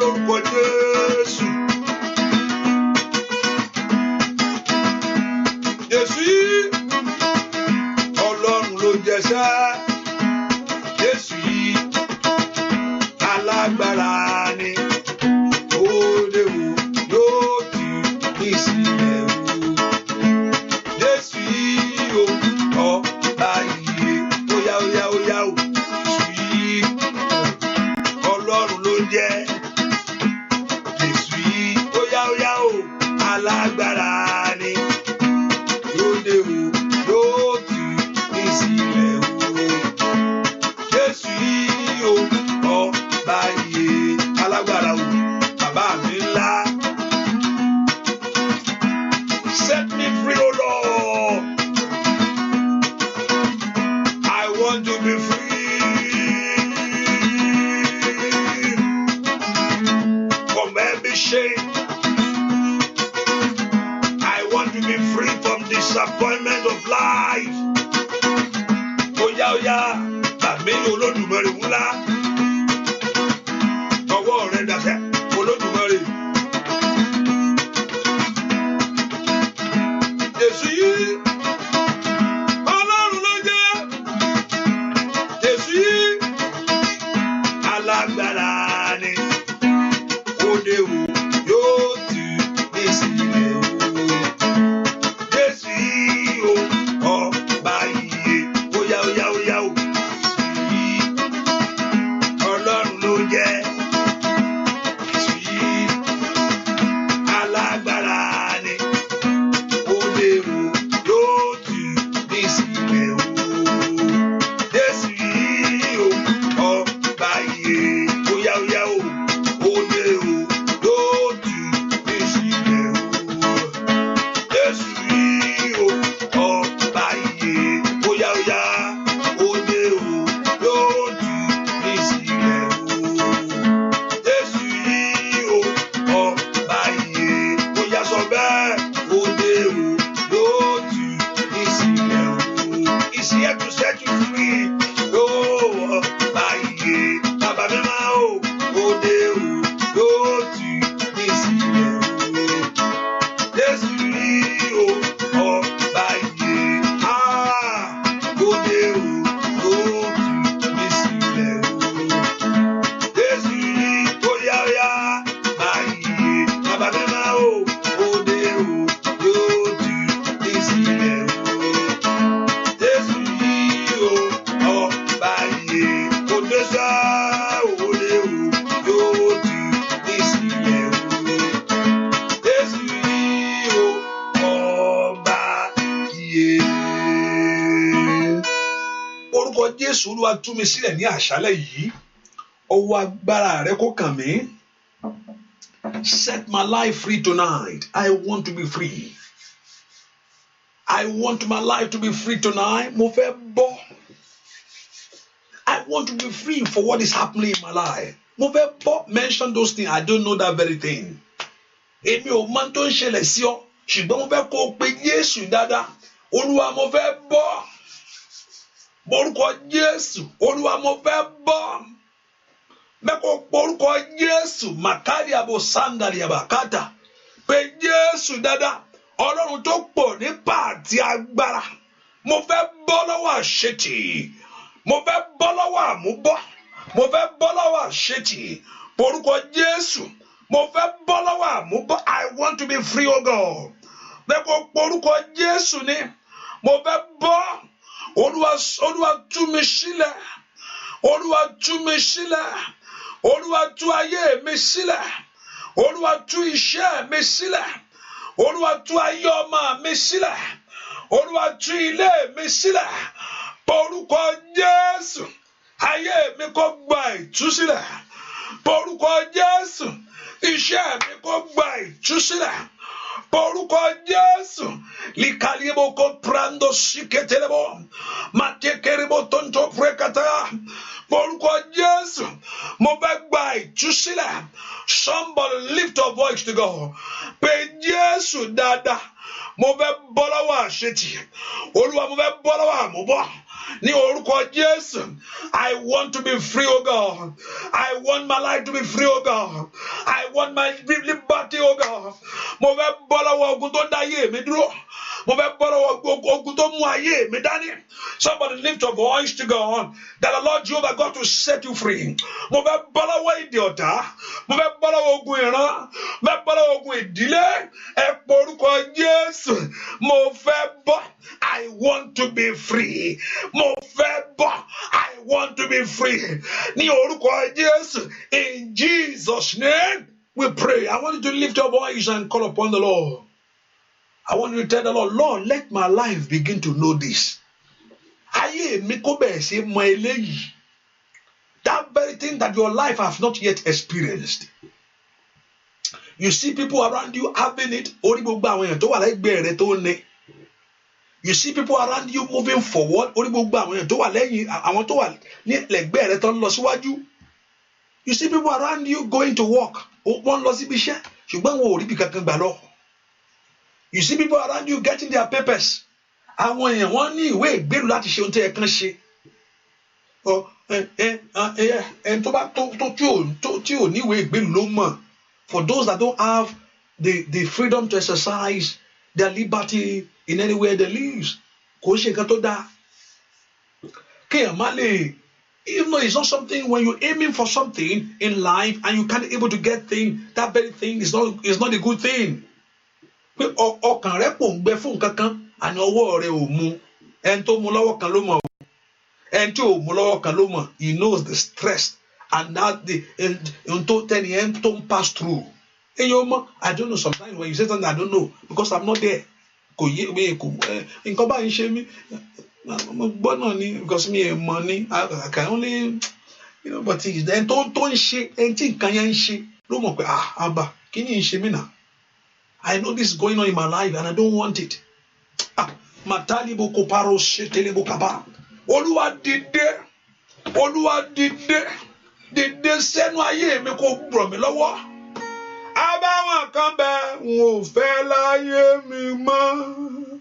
lórúkọ Jésù. Jésù yìí Ọlọ́run ló jẹ́ṣẹ́. Jésù yìí alágbára ni. Òde wo yóò tú ní sílẹ̀ o. Jésù yìí o ọba iye. Óyá óyá óyá o. Jésù yìí Ọlọ́run ló jẹ́. Jésù yìí óyá óyá o alágbára ni. Òde wo yóò tú ní sílẹ̀ o. Jésù yìí o ọba iye alágbára o. Bàbá mi ńlá. Set me free, O Lord. I want to be free from every shame. I want to be free from disappointment of life. Oya oya, bàmí Olódùmarè ńlá. Ọwọ́ rẹ̀ dàsẹ́, Olódùmarè. Jésù yìí Ọlọ́run ló jẹ́. Jésù yìí alágbára ni. Òde wo yóò tú ní sílẹ̀ o. Jésù yìí o ọba iye. Óyá óyá óyá o. Jésù yìí Ọlọ́run ló jẹ́. Jésù yìí alágbára ni. Òde wo yóò tú ní sílẹ̀ o. Jésù yìí o ọba iye. Óyá óyá o. Òde wo yóò tú ní sílẹ̀ o. Jésù yìí o ọba iye. Óyá óyá. Òde wo yóò tú ní sílẹ̀ o. Jésù yìí o ọba iye. Óyá sọ bẹ́ẹ̀. Òde wo yóò tú ní sílẹ̀ o. He's here to set you free. Oh, ọba iye. Bàbá mi máa o. Òde wo yóò tú ní sílẹ̀ o. Jésù yìí o ọba iye. Òde wo yóò tú ní sílẹ̀ o. Jésù yìí óyá óyá ọba iye. Bàbá mi máa o. Òde wo yóò tú ní sílẹ̀ o. Jésù yìí o ọba iye. Òde sá òde wo yóò tú ní sílẹ̀ o. Jésù yìí o ọba iye. Orúkọ Jésù Olúwa tú mi sílẹ̀ ní àṣálẹ́ yìí. Ọwọ́ agbára rẹ kó kàn mí. Set my life free tonight. I want to be free. I want my life to be free tonight. Mo fẹ́ bọ́. I want to be free for what is happening in my life. Mo fẹ́ bọ́. Mention those things. I don't know that very thing. Èmi ò mọ̀ tó ń ṣẹlẹ̀ sí ọ. Ṣùgbọ́n mo fẹ́ kó o pe Jésù dáadáa. Olúwa mo fẹ́ bọ́. Orúkọ Jésù. Olúwa mo fẹ́ bọ́. Mẹ́kọ̀ọ́ porúkọ Jésù. Màkàrí àbò sándàrí àbàkátà. Pe Jésù dáadáa. Ọlọ́run tó pọ̀ nípa àti agbára. Mo fẹ́ bọ́ lọ́wọ́ àṣetì. Mo fẹ́ bọ́ lọ́wọ́ àmúbọ́. Mo fẹ́ bọ́ lọ́wọ́ àṣetì. Porúkọ Jésù. Mo fẹ́ bọ́ lọ́wọ́ àmúbọ́. I want to be free, O God. Mẹ́kọ̀ọ́ porúkọ Jésù ni. Mo fẹ́ bọ́. Olúwa tú mi sílẹ̀. Olúwa tú mi sílẹ̀. Olúwa tú ayé mi sílẹ̀. Olúwa tú iṣẹ́ mi sílẹ̀. Olúwa tú ayé ọmọ mi sílẹ̀. Olúwa tú ilé mi sílẹ̀. Porúkọ Jésù. Ayé mi kó gba ìtúsílẹ̀. Porúkọ Jésù. Iṣẹ́ mi kó gba ìtúsílẹ̀. Porúkọ Jésù. Likaliebo ko prando shiketelebo. Matekerebo tonto prekata. Porúkọ Jésù. Mo fẹ́ gba ìtúsílẹ̀. Somebody lift your voice to God. Pe Jésù dáadáa. Mo fẹ́ bọ́ lọ́wọ́ àṣetì. Olúwa mo fẹ́ bọ́ lọ́wọ́ àmúbọ́. Ní orúkọ Jésù, I want to be free, oh God. I want my life to be free, oh God. I want my liberty, oh God. Mo fẹ́ bọ́ lọ́wọ́ ogun tó dá ayé mi dúró. Mo fẹ́ bọ́ lọ́wọ́ ogun tó mú ayé mi dání. Somebody lift your voice to God. That the Lord Jehovah God to set you free. Mo fẹ́ bọ́ lọ́wọ́ ìdè ọ̀tá. Mo fẹ́ bọ́ lọ́wọ́ ogun ìran. Mo fẹ́ bọ́ lọ́wọ́ ogun ìdílé. Ẹ pe orúkọ Jésù. Mo fẹ́ bọ́. I want to be free. Mo fẹ́ bọ́. I want to be free. Ní orúkọ Jésù. In Jesus' name we pray. I want you to lift your voice and call upon the Lord. I want you to tell the Lord, Lord, let my life begin to know this. Ayé mi kó bẹ̀rẹ̀ sí mọ eléyìí. That very thing that your life has not yet experienced. You see people around you having it. Orí gbogbo àwọn èèyàn tó wà lẹ́gbẹ̀ẹ́ rẹ tó ní. You see people around you moving forward. Orí gbogbo àwọn èèyàn tó wà lẹ́yìn àwọn tó wà ní lẹ́gbẹ̀ẹ́ rẹ tó ń lọ síwájú. You see people around you going to work. Wọ́n lọ síbi iṣẹ́ ṣùgbọ́n wọn ò rí bí kankan gbà lọ. You see people around you getting their papers. Àwọn èèyàn wọ́n ní ìwé ìgbélú láti ṣe ohun tó yẹ kán ṣe. Ẹni tó bá tí ò ní ìwé ìgbélú ló mọ̀. For those that don't have the freedom to exercise their liberty in anywhere they live, kò ṣe nǹkan tó dáa. Kéèyàn má lè, even though it's not something, when you're aiming for something in life and you can't able to get things, that very thing is not a good thing. Pé ọkàn rẹ pò ń gbẹ fún nǹkan kan àní ọwọ́ rẹ ò mú. Ẹni tó mú lọ́wọ́ kan ló mọ̀. Ẹni tí ò mú lọ́wọ́ kan ló mọ̀. He knows the stress and that ohun tó tẹ́ni ẹni tó ń pass through. Ẹ̀yin ọmọ, I don't know, sometimes when you say something I don't know because I'm not there. Kò yé mi kò nǹkan báyìí ṣe mí. Mo gbọ́ náà ni because mi ò mọ̀ ni. I can only, but ẹni tó ń ṣe ẹni tí nǹkan yẹn ń ṣe ló mọ̀ pé àbá kí ni ń ṣe mí náà. I know this is going on in my life and I don't want it. Matalibo koparo shetelebo kaba. Olúwa dìde. Olúwa dìde. Dìde sẹ́nu ayé mi kó ràn mí lọ́wọ́. Àbáwọn kan bẹ n ò fẹ́ láyé mi mọ́.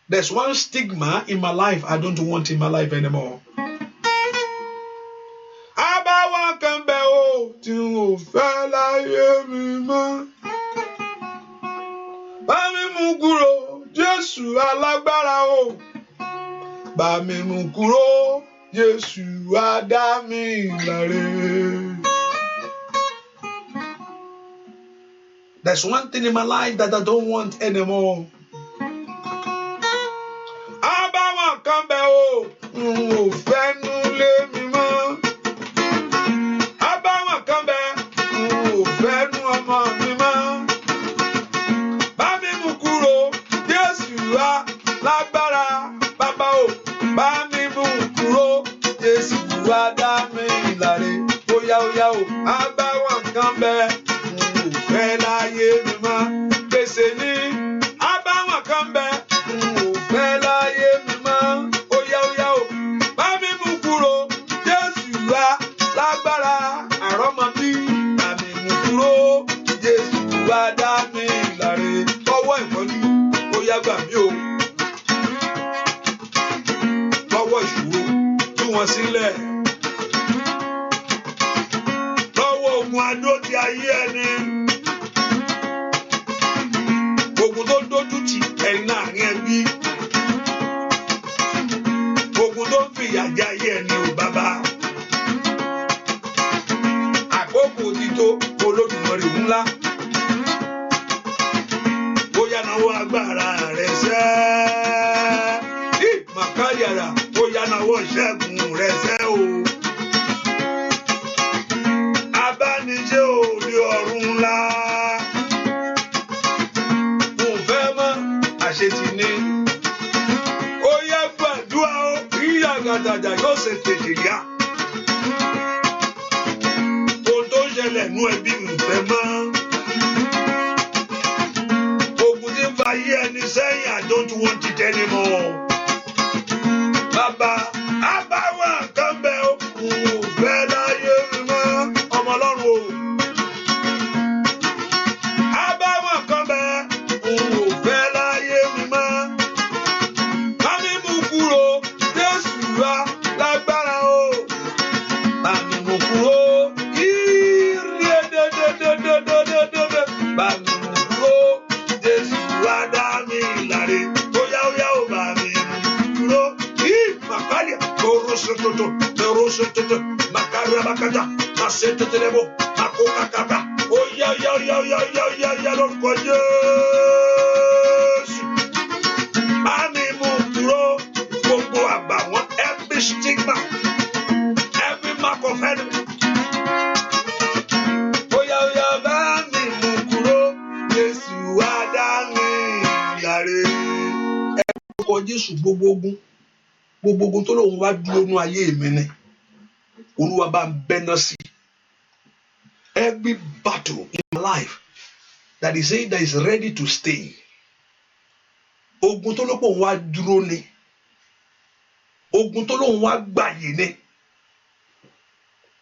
There's one stigma in my life I don't want in my life anymore. Àbáwọn kan bẹ o tí n ò fẹ́ láyé mi mọ́. Bá mi mú kúrò, Jésù alágbára o. Bá mi mú kúrò, Jésù á dá mi láre. There's one thing in my life that I don't want anymore. Àbáwọn kan bẹ o, n ò fẹ́ nulé mi mọ́. Àbáwọn kan bẹ, n ò fẹ́ nu ọmọ mi mọ́. Lágbára bàbá o, bá mi mú kúrò, Jésù wá dá mi láre. Óyá o, àbáwọn kan bẹ, n ò fẹ́ láyé mi mọ́. Gbèsè ní àbáwọn kan bẹ, n ò fẹ́ láyé mi mọ́. Óyá o, bá mi mú kúrò, Jésù wá lágbára. Àrọ́mọbí, bá mi mú kúrò, Jésù wá dá mi láre. Ọwọ́ ìfọ́jú, óyá gbà mí o. Lọ́wọ́ ìṣòro tú wọn sílẹ̀. Lọ́wọ́ ogun adóti ayé ẹni. Ogun tó dójú tì ẹni láàrin ẹbí. Ogun tó ń fìyà jẹ ayé ẹni ò bàbá. Àkókò ti tó Olódùmarè ńlá. Ó yá náwó agbára rẹ̀ sẹ́. Màkàyàrá ó yá náwó ṣẹ́gun rẹ̀ sẹ́ o. Abánijẹ́ òde ọ̀run ńlá. Mo fẹ́ mọ́ àṣetì ni. Ó yá gbàdúrà ó ìyá gàdàjà yóò ṣe tètè yá. Ohun tó ń ṣẹlẹ̀ nú ẹbí mi fẹ́ mọ́. Ogun tí ń fa ayé ẹni sẹ́yìn, I don't want it anymore. Bàbá, àbáwọn kan bẹ o, n ò fẹ́ láyé mi mọ́. Ọmọ Ọlọ́run o. Àbáwọn kan bẹ, n ò fẹ́ láyé mi mọ́. Bá mi mú kúrò, Jésù wá kó kàkàkà ó yá lórúkọ Jésù. Àmì mú kúrò gbogbo àbàwọ́n, every stigma, every mark of enemy. Ó yá bá mi mú kúrò, Jésù wá dá mi láre. Ẹ lórúkọ Jésù gbogbo ogun tó lóun wá dúró nú ayé mi ni. Olúwa bá ń bẹ́ná sí. Every battle in my life that is saying that is ready to stay. Ogun tó lóun wá dúró ni. Ogun tó lóun wá gbàyè ni.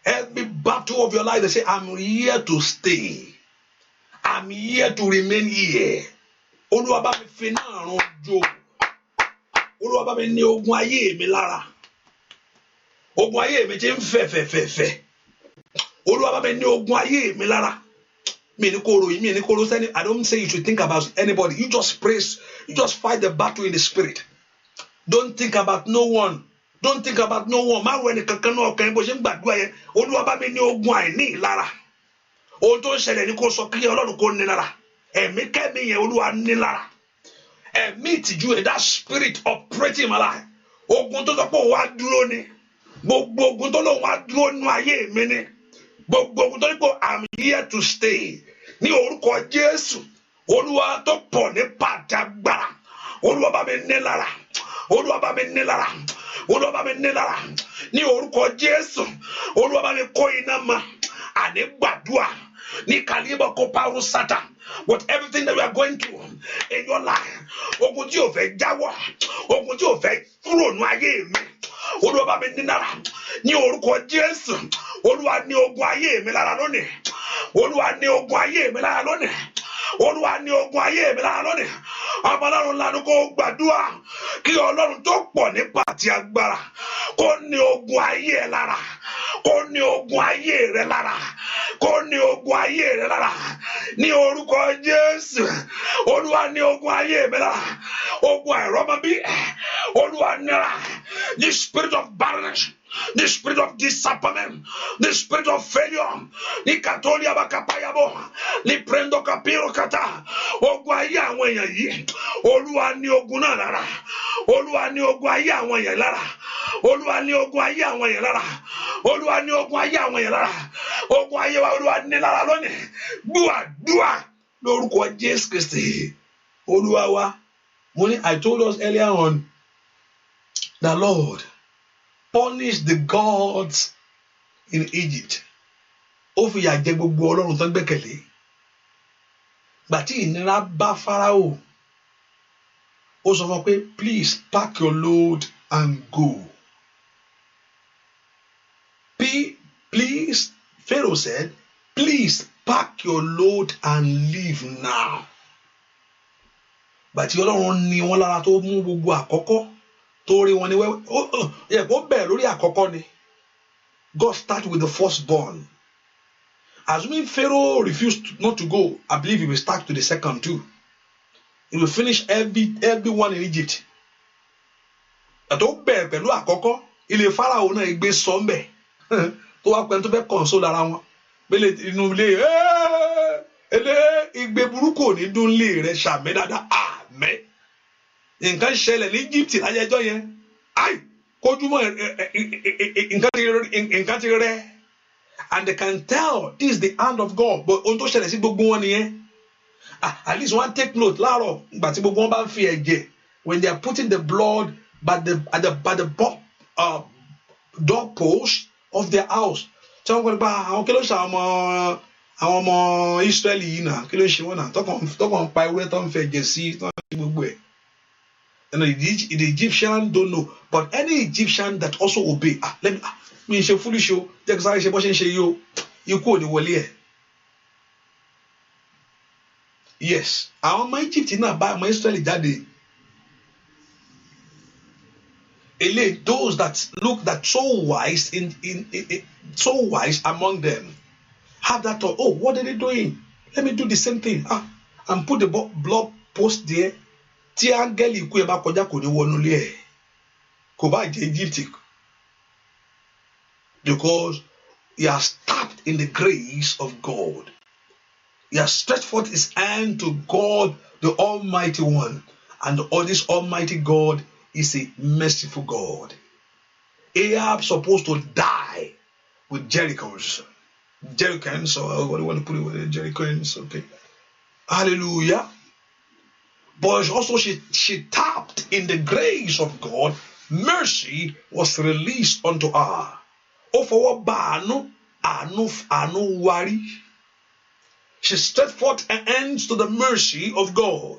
Every battle of your life, they say, I'm here to stay. I'm here to remain here. Olúwa bá mi fi náà run ojú. Olúwa bá mi ní ogun ayé mi lára. Ogun ayé mi ti ń fẹ́. Olúwa bá mi ní ogun ayé mi lára. Mi ní kóró sẹ́ni. I don't say you should think about anybody. You just praise. You just fight the battle in the spirit. Don't think about no one. Don't think about no one. Má wo ẹni kankan náà ọkàn bó ṣe ń gbàdúrà yẹn. Olúwa bá mi ní ogun àìní lára. Ohun tó ń ṣẹlẹ̀ ni kó sọ kí Ọlọ́run kó ní lára. Ẹ̀mí kẹ́mi yẹn Olúwa ní lára. Ẹ̀mí ìtìjú yẹn, that spirit operating in my life. Ogun tó sọ pé òun wá dúró ni. Gbogbo ogun tó lóun wá dúró nínú ayé mi ni. Gbogbo ogun tó ní pé I'm here to stay. Ní orúkọ Jésù. Olúwa tó pọ̀ ní pàjágbára. Olúwa bá mi ní lára. Olúwa bá mi ní lára. Olúwa bá mi ní lára. Ní orúkọ Jésù. Olúwa bá mi kó iná mọ́. Àní gbàdúrà. Ní kàlíbà kó parun Sátán. But everything that we are going through in your life. Ogun tí o fẹ́ jáwọ́. Ogun tí o fẹ́ kúrò ní ayé mi. Olúwa bá mi ní lára. Ní orúkọ Jésù. Olúwa ní ogun ayé mi lára lónìí. Olúwa ní ogun ayé mi lára lónìí. Olúwa ní ogun ayé mi lára lónìí. Ọmọ Ọlọ́run lanu kó gbàdúrà kí Ọlọ́run tó pọ̀ nípa àti agbára kó ní ogun ayé ẹ lára. Kó ní ogun ayé rẹ lára. Kó ní ogun ayé rẹ lára. Ní orúkọ Jésù. Olúwa ní ogun ayé mi lára. Ogun àìrọ́mọbí. Olúwa ní lára. The spirit of barrenness. The spirit of disappointment, the spirit of failure, ni katolia bakapayabo, ni prendo kapiro kata, ogun ayé àwọn èèyàn yìí, Olúwa ní ogun náà lára, Olúwa ní ogun ayé àwọn èèyàn lára, Olúwa ní ogun ayé àwọn èèyàn lára, Olúwa ní ogun ayé àwọn èèyàn lára, ogun ayé wa Olúwa ní lára lónìí, gbàdúrà lórúkọ Jésù Kristi, Olúwa wa. I told us earlier on, the Lord punish the gods in Egypt. Ó fi ìyà jẹ gbogbo Ọlọ́run tó gbẹ́kẹ̀lé. Gbà tí ìnira bá Fáráò, ó sọ fún pé please pack your load and go. Please, Pharaoh said, please pack your load and leave now. Gbà tí Ọlọ́run ní wọn lára tó mú gbogbo àkọ́kọ́. Torí wọn ni ó bẹ̀rẹ̀ lórí àkọ́kọ́ ni. God started with the firstborn. Assuming Pharaoh refused not to go, I believe he will start to the second too. He will finish everyone in Egypt. Àtọ́ bẹ̀rẹ̀ pẹ̀lú àkọ́kọ́, ilé Pharaoh náà gbé sọ́mbẹ̀. Tó wá pẹ̀lú tó fẹ́ console ara wọn. Bẹ́lẹ̀ inú ilé igbe burúkú ní dún lé rẹ̀ ṣàmì dáadáa. Àmín. Nǹkan ṣẹlẹ̀ ní Egypt láyẹjọ́ yẹn. Kójúmọ́ nǹkan ti rẹ̀. And they can tell this is the hand of God. But ohun tó ṣẹlẹ̀ sí gbogbo wọn nìyẹn. At least one take note láàárọ̀ ìgbà tí gbogbo wọn bá ń fi ẹ̀jẹ̀ when they are putting the blood by the doorpost of their house. Tí wọ́n gbọ́dọ̀ pa àwọn kí ló ṣe àwọn ọmọ Israẹli yìí náà kí ló ṣe wọ́n náà tọkàn pa ewúrẹ́ tó ń fi ẹ̀jẹ̀ sí tó ń ṣe gbogbo ẹ̀. And the Egyptian don't know, but any Egyptian that also obey, me ṣe foolish o, jẹ́ kí sáré ṣe bọ́ ṣe ń ṣe yìí o, ikú ò ní wọlé ẹ̀. Yes, àwọn ọmọ Egypt náà bá ọmọ Israeli jáde. Those that look that so wise so wise among them have that thought. Oh, what are they doing? Let me do the same thing. And put the blood post there. Tí áńgẹ́lì ikú ẹ bá kọjá kò ní wọnú ilé ẹ̀ kò bá jẹ́ Egypt because he has tapped in the grace of God. He has stretched forth his hand to God, the Almighty One. And this Almighty God is a merciful God. Ahab supposed to die with Jerichos. Jerichos, or what do you want to put it with? Jerichos, okay. Hallelujah. But also she tapped in the grace of God. Mercy was released unto her. She stretched forth her hands to the mercy of God.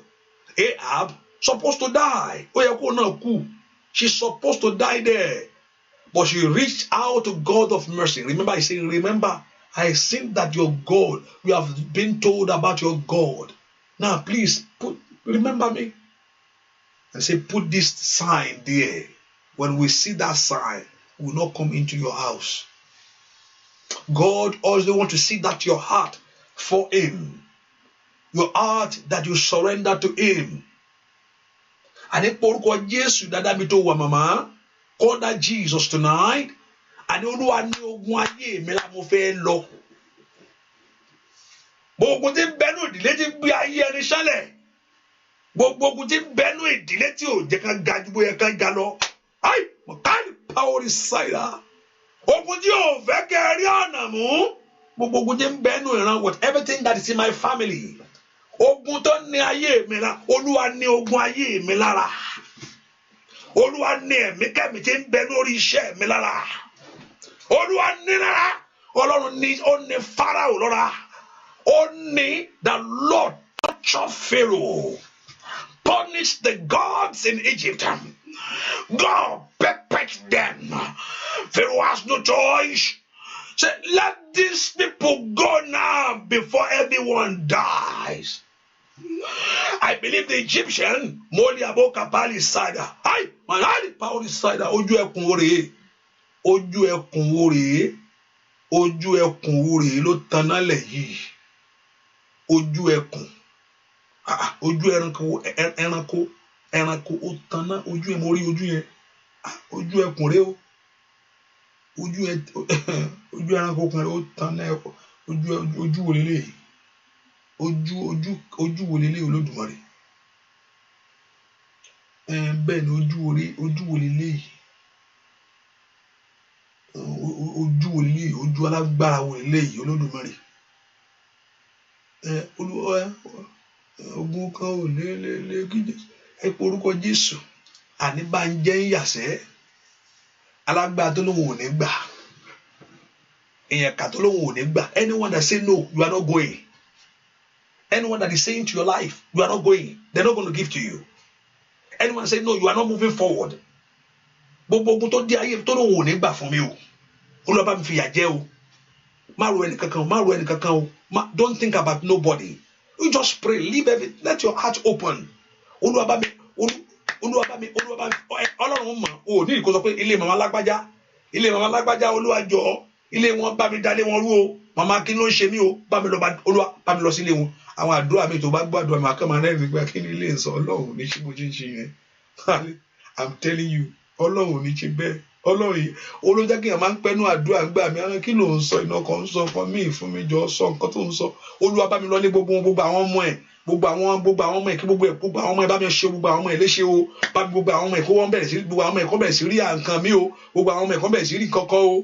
Ahab supposed to die. She's supposed to die there. But she reached out to God of mercy. Remember, I say, remember, I think that your God, we have been told about your God. Now, please, remember me. And say, put this sign there. When we see that sign, we will not come into your house. God also wants to see that your heart for him. Your heart that you surrender to him. And if Jesus mama, call that Jesus tonight. And you know gbogbo tí ń bẹnu ìdílé tí ń gbé ayé ẹni ṣánlẹ̀ gbogbo tí ń bẹnu ìdílé tí ò jẹ́ ká ga ju bóyá ká ga lọ ai mọ̀káàlì power ìsáyà ogun tí ò fẹ́ kẹ́ rí ọ̀nà mú gbogbo tí ń bẹnu ìran with everything that is in my family ogun tó ní ayé mi lára olúwa ní ogun ayé mi lára olúwa ní ẹ̀mí kẹ́mi tí ń bẹnu orí iṣẹ́ mi lára olúwa ní lára ọlọ́run ní ó ní Fáráò lọ́ra. Only the Lord tortured Pharaoh, punished the gods in Egypt. God perpetuated them. Pharaoh has no choice. Say, let these people go now before everyone dies. I believe the Egyptian, Moliabo Kapali Sada. I, Manali Pauli Sada, Oju Ekunwore, Oju Ekunwore, lo tanale yi. Ojú ẹkùn ojú ẹranko ó tanná ojú ẹ mo rí ojú yẹn ojú ẹkùn rẹ o ojú ẹranko kan rẹ ó tanná ojú wo lélẹ̀ ojú wo lélẹ̀ Olódùmarè bẹ́ẹ̀ ni ojú wo lélẹ̀ ojú alágbára wo lélẹ̀ Olódùmarè. Ogun kan ò lé kíjẹ ẹ pé orúkọ Jésù àní bá ń jẹ́ ìyàsẹ́ alágbára tó lóun ò ní gbà èèyàn kà tó lóun ò ní gbà anyone that say no you are not going anyone that is saying to your life you are not going they are not going to give to you anyone say no you are not moving forward gbogbo ogun tó di ayé tó lóun ò ní gbà fún mi o Olúwa bá mi fìyà jẹ o má ro ẹni kankan o don't think about nobody. You just pray, leave everything, let your heart open. Olúwa bá mi Ọlọ́run mọ̀ o ní ìkó sọ pé ilé màmá lágbájá Olúwa jọ̀ọ́ ilé wọn bá mi dálé wọn rú o màmá kí ló ń ṣe mí o Olúwa bá mi lọ sí ilé wọn àwọn àdúrà mi tó bá gbọ́ àdúrà mi àkàmà náà nígbà kí ni ilé ń sọ Ọlọ́run ní ṣe bó ṣe ń ṣe yẹn I'm telling you Ọlọ́run ní ṣe bẹ́ẹ̀ Ọlọ́run yìí olójà kí n máa ń pẹ́nu àdúrà gbà mí àwọn kí ló ń sọ iná kan ń sọ fún mi fún mi jọ sọ nǹkan tó ń sọ Olúwa bá mi lọ ní gbogbo àwọn ọmọ ẹ̀ gbogbo àwọn ọmọ ẹ̀ kí gbogbo àwọn ọmọ ẹ̀ bá mi ṣe gbogbo àwọn ọmọ ẹ̀ léṣe o bá mi gbogbo àwọn ọmọ ẹ̀ kó wọ́n bẹ̀rẹ̀ sí gbogbo àwọn ọmọ ẹ̀ kó bẹ̀rẹ̀ sí rí nǹkan mi o gbogbo àwọn ọmọ ẹ̀ kó bẹ̀rẹ̀ sí rí kankan o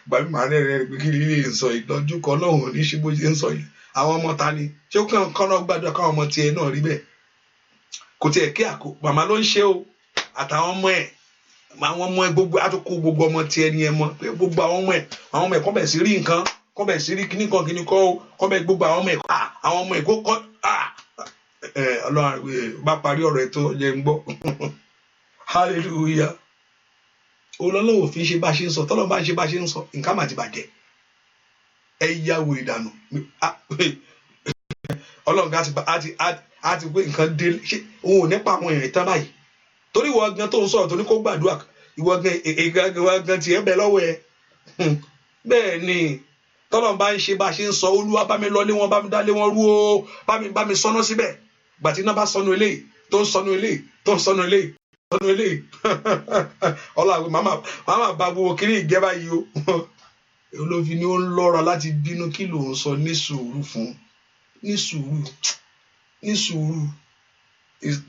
gbà mí màá rẹ̀ pé kí ni ń sọ ìtọ́jú kan náà ní ṣe bó ṣe ń sọ yìí àwọn ọmọ ta ni ṣé ó kàn kán náà gbàdúrà káwọn ọmọ tiẹ̀ náà rí bẹ́ẹ̀ kò tiẹ̀ kí màmá ló ń ṣe o àtàwọn ọmọ ẹ̀ àwọn ọmọ ẹ̀ gbogbo àtúkò gbogbo ọmọ tiẹ̀ ni ẹ mọ̀ pé gbogbo àwọn ọmọ ẹ̀ kọ́ bẹ̀ sí rí nǹkan kọ́ bẹ̀ sí rí kíní kọ́ kọ́ bẹ̀ gbogbo àwọn ọmọ ẹ̀ kó kọ́ Ọlọ́run bá parí ọ̀rọ̀ ẹ̀ tó yẹ ń gbọ́ hallelujah olólùwò fi ṣe bá ṣe ń sọ tọ́lọ́ bá ṣe bá ṣe ń sọ nǹkan mà ti bàjẹ́ ẹ yá wo ìdànù Ọlọ́run á ti pé nǹkan dé ṣé òun ò ní pa àwọn èèyàn tán báyìí torí ìwọ gan tó ń sọ̀rọ̀ tó ní kó gbàdúrà ìwọ gan tiẹ̀ bẹ lọ́wọ́ ẹ bẹ́ẹ̀ ni tọ́lọ́ bá ń ṣe bá ṣe ń sọ Olúwa bá mi lọlé wọn bá mi dálé wọn rú o bá mi sọnà síbẹ̀ gbàtí iná bá sọnù eléyìí tó ń sọnù eléyìí Ọlọ́run màmá bá gbogbo kiri ìjẹ́ báyìí o olófin ni ó ń lọ́ra láti bínú kí ló ń sọ ní sùúrù fún ní sùúrù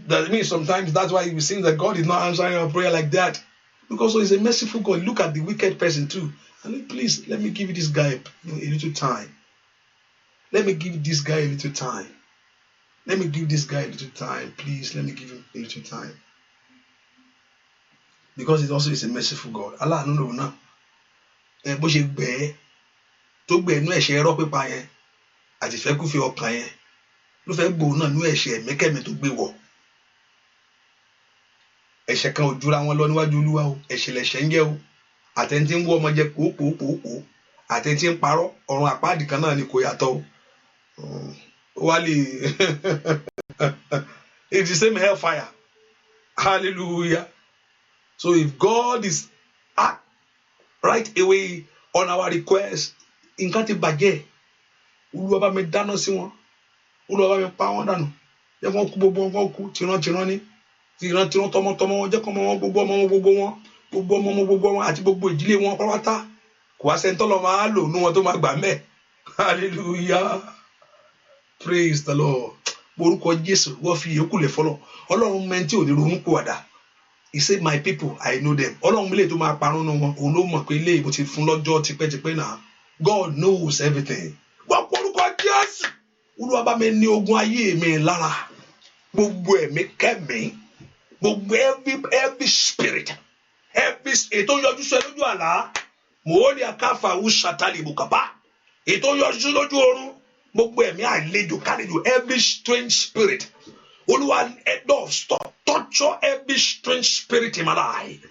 that means sometimes that's why we think that God is not answering our prayer like that, because he's a merciful God. Look at the wicked person too, and please let me give this guy a little time. Let me give this guy a little time. Let me give this guy a little time. Please, let me give him a little time. Because it also is a merciful God. Allah no na. Bó ṣe gbẹ́ tó gbẹ́ inú ẹ̀ṣẹ̀ ẹ̀rọ pípa yẹn àti ìfẹ́kúfẹ̀ẹ́ ọkàn yẹn ló fẹ́ gbòó náà inú ẹ̀ṣẹ̀ ẹ̀mẹ́kẹ́mẹ́ tó gbé wọ̀. Ẹ̀ṣẹ̀ kan ò jura wọn lọ níwájú Olúwa o. Ẹ̀ṣẹ̀ lẹ̀ṣẹ̀ ń jẹ́ o. Àtẹni tí ń wọ́ ọmọ jẹ pòópòópòó. Àtẹni tí ń parọ́ ọ̀run àpáàdì kan náà ni kò yàtọ̀ o. It's the same hellfire. Hallelujah. So if God is right away on our request, nǹkan ti bàjẹ́, Olúwa bá mi dáná sí wọn, Olúwa bá mi pa wọ́n dànù, jẹ́ kó kú gbogbo wọn kú tìran ní, tìran tọmọtọmọ wọn, jẹ́ kó ọmọ wọn gbogbo ọmọ wọn àti gbogbo ìdílé wọn pátápátá, kò wá sẹ́ni tọ́lọ́ máa lò nú wọn tó máa gbà mẹ́. Hallelujah. Praise the Lord. Orúkọ Jésù wọ́n fi yòókù lẹ̀ fọlọ́. Ọlọ́run mẹ́ntì ò ní ronú kó wàdà. He said, my people, I know them. Ọlọ́run mílẹ̀ tó máa parun nù wọn, òun ló mọ̀ pé ilé ìbò ti fún lọ́jọ́ tipẹ́tipẹ́ náà. God knows everything. Wọ́n porúkọ Jésù. Olúwa bá mi ní ogun ayé mi lára. Gbogbo ẹ̀mí kẹ́mi. Gbogbo every spirit. Every ètò yọjú sọ lójú àlá. Mòólì àkáfà ṣàtàlì bùkàbá. Ètò yọjú lójú oorun. Gbogbo ẹ̀mí àlejò kálejò, every strange spirit. Olúwa stop torture every strange spirit in my life.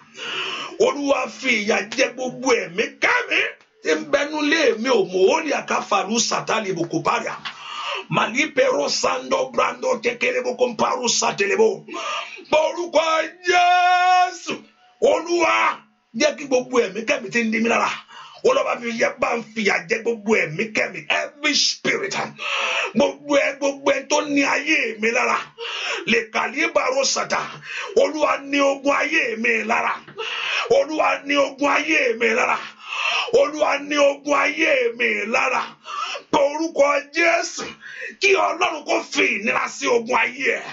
Olúwa fi ìyà jẹ gbogbo ẹ̀mí kẹ́mi tí ń bẹnu lé mi ò mòólì àkáfàlù sàtàlì bòkòpárìà. Màlípẹ̀rọ sando brando kékeré bòkòmpárù sàtẹlẹbò. Orúkọ Jésù. Olúwa jẹ́ kí gbogbo ẹ̀mí kẹ́mi tí ń di mí lára. Olúwa fi yẹ bá ń fìyà jẹ gbogbo ẹ̀mí kẹ́mi, every spirit, gbogbo ẹ̀ tó ní ayé mi lára, lè kàlí bàrọ̀ sàtà. Olúwa ní ogun ayé mi lára. Olúwa ní ogun ayé mi lára. Olúwa ní ogun ayé mi lára. Orúkọ Jésù, kí Ọlọ́run kó fi ìnira sí ogun ayé ẹ̀.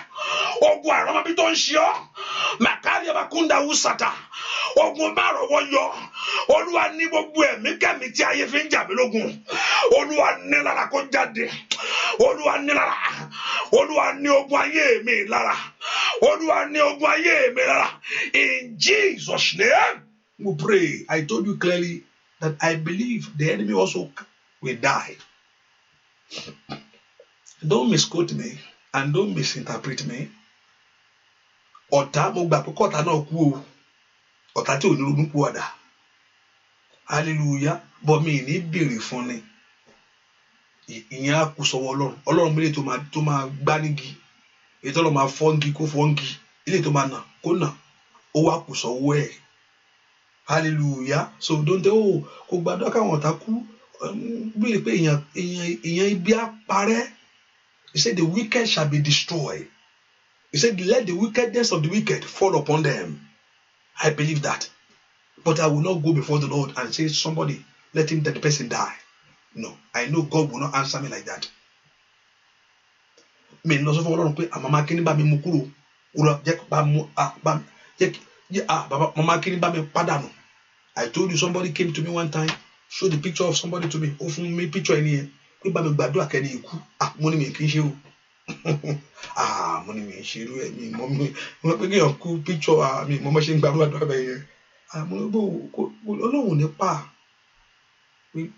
Ogun àrọ́mọbí tó ń ṣe ọ́, màkàrí àbákúndà wùsàtà. Ogun márùn-ún yọ. Olúwa ní gbogbo ẹ̀mí kẹ́mi tí ayé fi ń jà mí lógun. Olúwa ní lára kó jáde. Olúwa ní lára. Olúwa ní ogun ayé mi lára. Olúwa ní ogun ayé mi lára. In Jesus' name we pray. I told you clearly that I believe the enemy also will die. Don't misquote me and don't misinterpret me. Ọ̀tá mo gbà pé kọ́ta náà kú o. Ọ̀tá tí ò ní ronú kú ọ̀dà. Hallelujah. But mi ní béèrè fún ni. Ìyẹn á kú sọ́wọ́ Ọlọ́run. Ọlọ́run mílẹ̀ tó máa gbá nígi. Èyí tó lọ máa fọ́ngi kó fọ́ngi. Ilé tó máa nà kó nà. Ó wá kú sọ́wọ́ ẹ̀. Hallelujah. So don't say, oh, kò gbàdúrà káwọn ọ̀tá kú. Bí pé èèyàn ibi á parẹ́. He said the wicked shall be destroyed. He said let the wickedness of the wicked fall upon them. I believe that. But I will not go before the Lord and say, somebody, let that person die. No, I know God will not answer me like that. Mi lọ sọ fún Ọlọ́run pé màmá kíní bá mi mú kúrò. Màmá kíní bá mi pàdánù. I told you somebody came to me one time, showed the picture of somebody to me. Ó fún mi picture ẹni yẹn. Pé bá mi gbàdúrà kẹ́ni ikú. Mo ní mi kì í ṣe o. Mo ní mi ṣe irú ẹ̀ mi mo pé kí èèyàn kú picture mi mo ṣe ń gbàdúrà bẹ́ẹ̀ yẹn. Ọlọ́run ní pa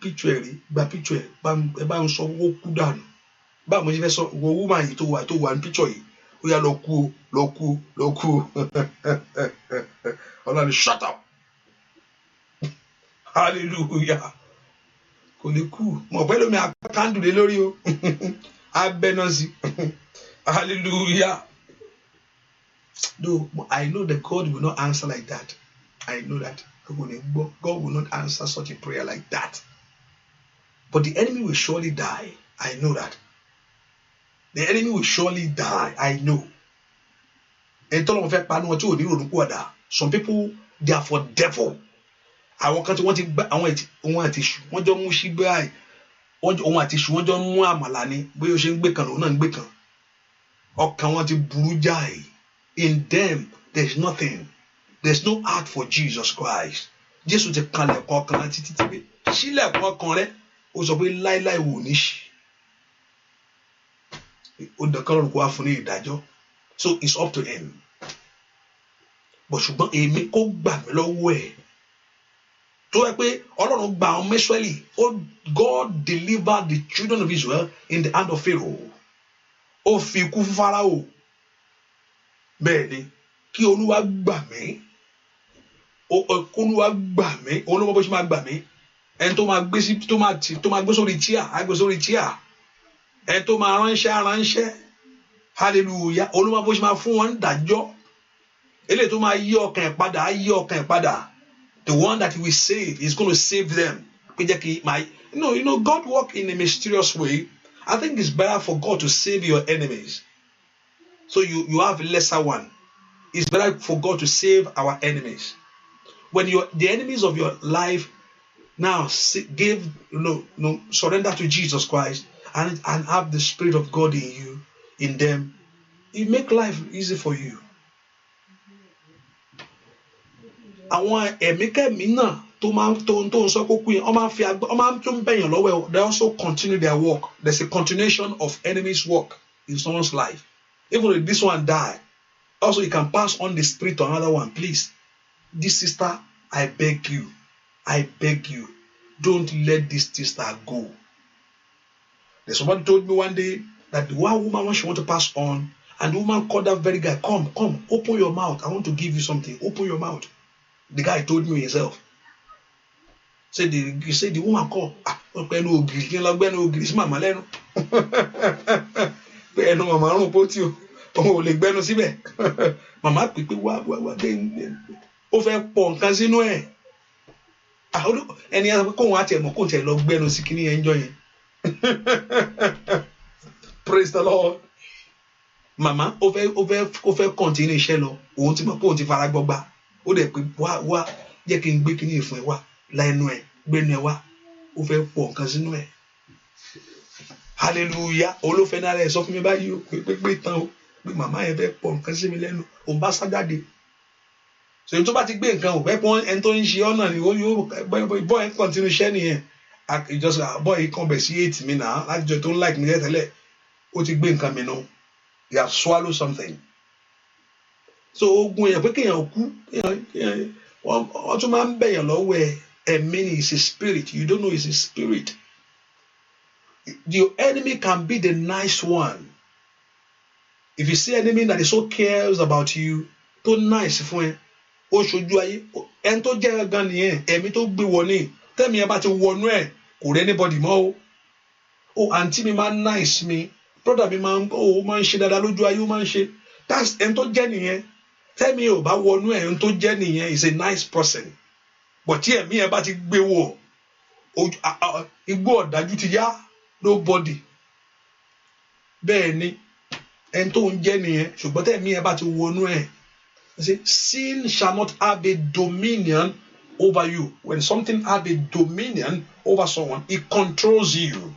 picture ẹ̀ rí gba picture ẹ̀ bá ń sọ owó kú dànù. Báwo mo ṣe fẹ́ sọ wo woman yìí tó wà ní picture yìí ó yá lọ kú o. Ọlọ́run shut up. Hallelujah. Kò lè kú mọ̀ pẹ́ lómi àkáǹdù lé lórí o. Abẹ́nà sí. Hallelujah. No, I know that God will not answer like that. I know that. God will not answer such a prayer like that. But the enemy will surely die. I know that. The enemy will surely die. I know. Some people, they are for devil. àwọn kan tí wọ́n ti gbá àwọn àti ìṣù wọ́n jọ mú sí báyìí òun àti ìṣù wọ́n jọ mú àmàlà ni bóyá ó ṣe ń gbé kan lòun náà ń gbé kan ọkàn wọn ti burú jáì. In them there's nothing, there's no heart for Jesus Christ. Jésù ti kanlẹ̀ kọ̀ọ̀kan láti títí pé sílẹ̀ kọ̀ọ̀kan rẹ̀ ó sọ pé láíláí wò ní ṣí. Ó dẹ̀kan lọ́rùn kó wá fún ní ìdájọ́, so it's up to him. But ṣùgbọ́n èmi kó gbà mí lọ́wọ́ ẹ̀ tó yẹ pé Ọlọ́run gba àwọn Ísírẹ́lì, God delivered the children of Israel in the hand of Pharaoh. Ó fi ikú fún Fáráò. Bẹ́ẹ̀ ni kí Olúwa gbà mí, Olúwa gbà mí, Olúwa bó ṣe máa gbà mí. Ẹni tó máa gbé sí tó máa gbé sórí tíà á gbé sórí tíà. Ẹni tó máa ránṣẹ́ á ránṣẹ́. Hallelujah. Olúwa bó ṣe máa fún wọn dájọ́. Eléyìí tó máa yí ọkàn ẹ̀ padà á yí ọkàn ẹ̀ padà. The one that he will save is going to save them. You know, God works in a mysterious way. I think it's better for God to save your enemies. So you have a lesser one. It's better for God to save our enemies. When the enemies of your life now surrender to Jesus Christ and have the Spirit of God in you, in them, it make life easy for you. Àwọn ẹ̀mí-kẹ́mí náà tó ń sọ kókó yẹn wọ́n máa ń tún bẹ̀yàn lọ́wọ́ ẹ̀. They also continue their work. There's a continuation of enemies' work in someone's life. Even if this one die, also you can pass on the spirit to another one. Please, this sister, I beg you, don't let this sister go. There's somebody told me one day that the one woman, when she want to pass on, and the woman called that very guy, come, open your mouth. I want to give you something. Open your mouth. The guy told me himself. You say the woman called. Màmá rún pótí o, òun ò lè gbẹ́nu síbẹ̀. Màmá pípé wá ó fẹ́ pọ̀ nǹkan sínú ẹ̀. Ẹni yẹn sọ pé kóun á tiẹ̀ mọ̀ kóun tiẹ̀ lọ gbẹ́nu sí kíní yẹn ń jọ yẹn. Praise the Lord. Màmá ó fẹ́ continue iṣẹ́ lọ, òun ti mọ̀ pé òun ti fara gbọ́gbà. Ó dẹ̀ pé wá jẹ́ kí n gbé kíní ìfún ẹ wá láìnú ẹ gbẹ́nu ẹ wá. Ó fẹ́ pọ̀ nǹkan sínú ẹ̀. Hallelujah. Olófẹ́ náà rẹ̀ sọ fún mi báyìí o pé tán o pé màmá yẹn fẹ́ pọ̀ nǹkan sí mi lẹ́nu òun bá sájáde. Ṣèyí tó bá ti gbé nǹkan ò fẹ́ pọ́n ẹni tó ń ṣe ọ̀nà ni ó yóò bọ́ ẹ̀ continue iṣẹ́ nìyẹn. Bọ́ ẹ̀ kan bẹ̀ sí 8 mi náà láti jọ tó ń like mi tẹ́lẹ̀ ó ti gbé nǹkan mi nù. You have swallowed something. So ogun yẹn pé kéèyàn kú wọ́n tún máa ń bẹ̀yàn lọ́wọ́ ẹ̀mí ni is a spirit. You don't know it's a spirit. Your enemy can be the nice one. If you see enemy that is so cares about you, tó nice fún ẹ, ó ṣojú ayé, ẹni tó jẹ́ gan nìyẹn, ẹ̀mí tó gbé wọ ní, tẹ́mi ẹ bá ti wọnú ẹ̀, kò rẹ́ anybody mọ́ o. Àǹtí mi máa ń nice mi, brother mi máa ń ṣe dáadáa lójú ayé, ó máa ń ṣe. That's ẹni tó jẹ́ nìyẹn. Tẹ́mi ò bá wọnú ẹ̀, ẹni tó jẹ́ nìyẹn is a nice person. But tí ẹ̀mí ẹ bá ti gbé wọ, igbó ọ̀dájú ti yá. Nobody. Bẹ́ẹ̀ ni ẹni tó ń jẹ́ nìyẹn ṣùgbọ́n tẹ̀mí ẹ bá ti wọnú ẹ̀. Sin shall not have a dominion over you. When something have a dominion over someone, it controls you.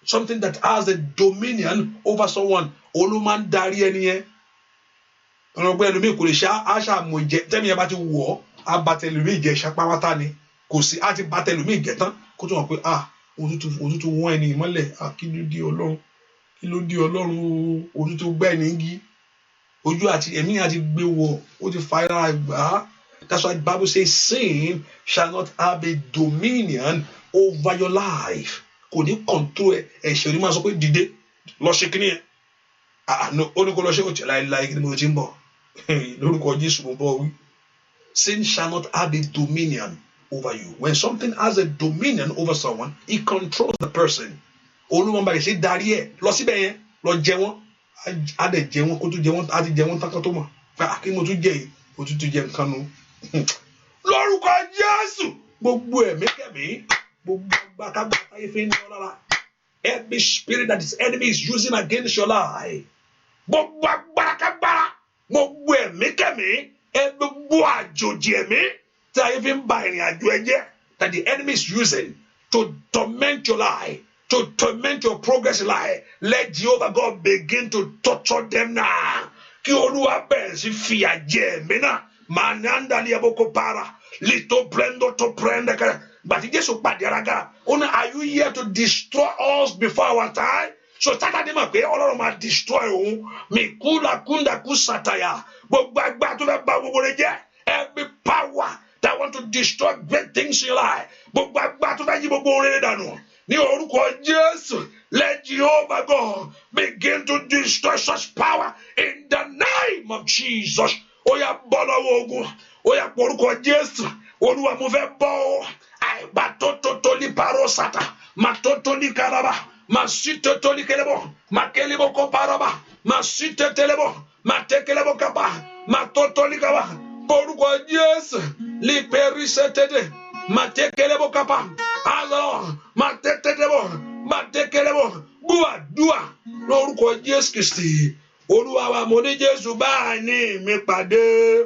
Something that has a dominion over someone, olúmọ ń darí ẹni yẹn. Ọ̀rọ̀gbọ́n ẹlòmíì kò lè ṣe àṣàmù ìjẹ tẹ̀mí ẹ bá ti wọ̀ ọ́ abatẹlòmíì jẹ ṣapáwátá ni kò sí àti batẹlòmíì jẹ tán kó tó wọn pé òtútù wọ́n ẹni ìmọ́lẹ̀ kí ló dé Ọlọ́run òtútù gbá ẹni igi ojú àti ẹ̀mí àti gbé wọ̀ ó ti fa ara gbà. That's why the Bible says sin shall not have a dominion over your life. Kò ní control ẹ̀ṣẹ̀ ní máa sọ pé dìde lọ ṣe kíní ẹ̀ ó ní kó lọ ṣe òtí láìláì kí ni mo ti ń bọ̀ lórúkọ Jésù mo bọ̀ wí. Sin shall not have a dominion over you. When something has a dominion over someone, it controls the person. Olúmọ bá ṣe darí ẹ̀ lọ síbẹ̀ yẹn lọ jẹ wọ́n á dẹ̀ jẹ wọ́n kó tó jẹ wọ́n á ti jẹ wọ́n tán kan tó mọ̀ kí mo tún jẹ yìí mo tún jẹ nǹkan nu. Lórúkọ Jésù gbogbo ẹ̀mí kẹ̀mí gbogbo agbátagbá táyé fi ń ní ọ lára, every spirit that the enemy is using against your life, gbogbo agbára gbogbo ẹ̀mí kẹ̀mí gbogbo àjòjì ẹ̀mí tí ayé fi ń ba ìrìn àjò ẹ jẹ́, that the enemy is using to torment your life, to torment your progress in life, let Jehovah God begin to torture them now. Kí Olúwa bẹ̀rẹ̀ sí fìyà jẹ mí náà, mananda liaboko para, lito prendo to prende kẹ. But Jesus pàdé araga. Are you here to destroy us before our time? So Sátánì mọ̀ pé Ọlọ́run máa destroy òun. Mi kúlà kúndà kú sàtàyà. Gbogbo agbára tó fẹ́ bà gbogbo rẹ jẹ́. Every power that want to destroy great things in life. Gbogbo agbára tó fẹ́ yí gbogbo rere dànù. Ní orúkọ Jésù, let Jehovah God begin to destroy such power in the name of Jesus. Ó yá bọ́ lọ́wọ́ ogun. Ó yá pọ̀ orúkọ Jésù. Olúwa mo fẹ́ bọ́ ọ́. Batotoli parosata, matotoli karaba, masitotoli kelebo, makelebo koparaba, masitelebo, matekelebo kapa, matotoli kaba, porúkọ Jésù, liberisetede, matekelebo kapa, alo, matekelebo, dua, lórúkọ Jésù Kristi, Olúwa wa mo ní Jésù bá ní mi pàdé.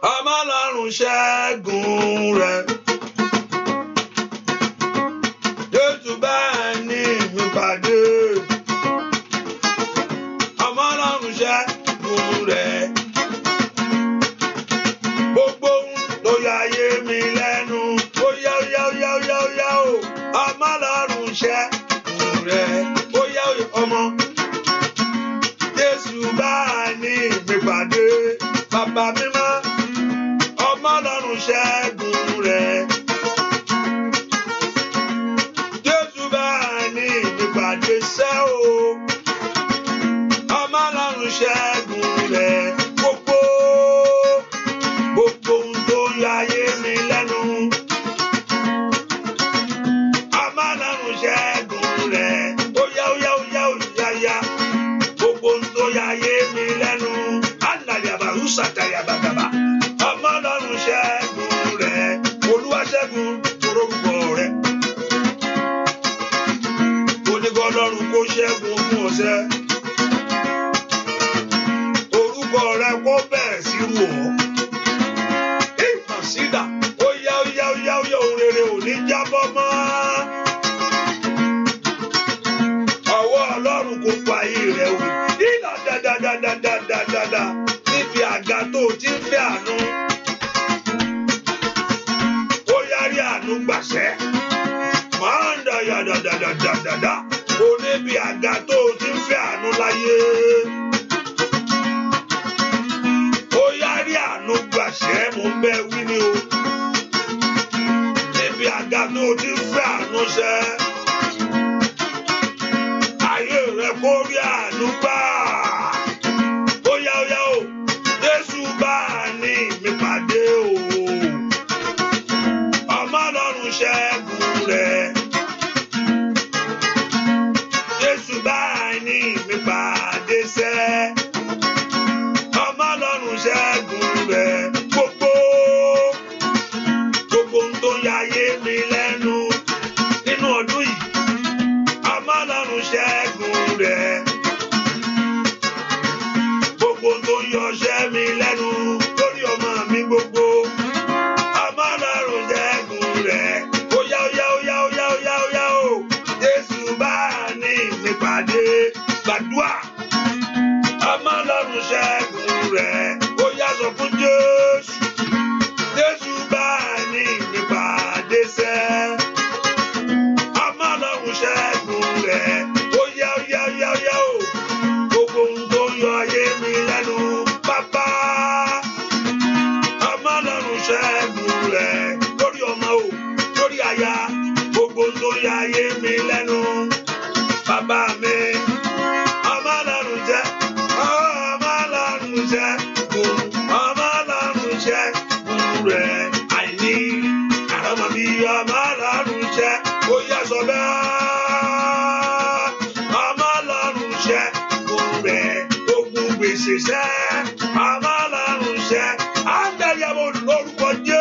Ọmọ Ọlọ́run ṣẹ́gun rẹ̀. Jésù bá ní mi pàdé. Ọmọ Ọlọ́run ṣẹ́gun rẹ̀. Gbogbo ohun tó yà ayé mi lẹ́nu. Ó yá o. Ọmọ Ọlọ́run ṣẹ́gun rẹ̀. Ó yá ọmọ. Jésù bá ní mi pàdé. Bàbá mímọ́. Ọmọ Ọlọ́run ṣẹ́gun rẹ̀. Jésù bá ní ìpàdé sẹ́ o. Ọmọ Ọlọ́run ṣẹ́gun rẹ̀. Gbogbo ohun tó yà ayé mi lẹ́nu. Ọmọ Ọlọ́run ṣẹ́gun rẹ̀. Ó yá. Gbogbo ohun tó yà ayé mi lẹ́nu. Ànàyàbàrú sàtàyàbàgàbà. Ọmọ Ọlọ́run ṣẹ́gun rẹ̀. Olúwa ṣẹ́gun orúkọ rẹ̀. Oníkọ́ Ọlọ́run kó ṣẹ́gun fún ọ̀sẹ̀. Orúkọ rẹ̀ kó bẹ̀rẹ̀ sí rú ọ́. Ìmọ̀sídà ó yá ohun rere ò ní jábọ́ mọ́. Ọwọ́ Ọlọ́run kó pa ayé rẹ̀ wò. Ìlà dáadáa. Níbi àga tó ti ń fẹ́ àánú. Ó yárí àánú gbàṣẹ́. Máa ń dàyà dáadáa. Ó níbi àga tó ti ń fẹ́ àánú láyé. Ó yárí àánú gbàṣẹ́, mo ń bẹ wí ni o. Níbi àga tó ti ń fẹ́ àánú ṣẹ́. Ayé rẹ̀ kó rí àánú gbà. Ó yá o. Jésù bá ní mi pàdé o. Ọmọ Ọlọ́run ṣẹ́gun rẹ̀. Jésù bá ní mi pàdé sẹ́. Ọmọ Ọlọ́run ṣẹ́gun rẹ̀. Gbogbo ohun tó yà ayé mi lẹ́nu nínú ọdún yìí. Ọmọ Ọlọ́run ṣẹ́gun rẹ̀. Gbogbo tó yọ ṣẹ́ mi lẹ́nu lórí ọmọ mi gbogbo. Ọmọ Ọlọ́run ṣẹ́gun rẹ̀. Ó yá o. Jésù bá ní mi pàdé. Gbàdúrà. Ọmọ Ọlọ́run ṣẹ́gun rẹ̀. Ó yá sọ fún Jésù. Jésù bá ní mi pàdé sẹ́. Ọmọ Ọlọ́run ṣẹ́gun rẹ̀. Ó yá o. Gbogbo ohun tó yọ ayé mi lẹ́nu. Bàbá. Ọmọ Ọlọ́run ṣẹ́gun rẹ̀. Lórí ọmọ o, lórí aya. Gbogbo ohun tó yọ ayé mi lẹ́nu. Bàbá mi. Ọmọ Ọlọ́run ṣẹ́gun rẹ̀. Àìní àrọ́mọ bí ọmọ Ọlọ́run ṣẹ́. Ó yá sọ bẹ́ẹ̀. Ọmọ Ọlọ́run ṣẹ́gun rẹ̀. Ogun gbèsè ṣẹ́. Ọmọ Ọlọ́run ṣẹ́. Àndàyàwó lórúkọ Jésù.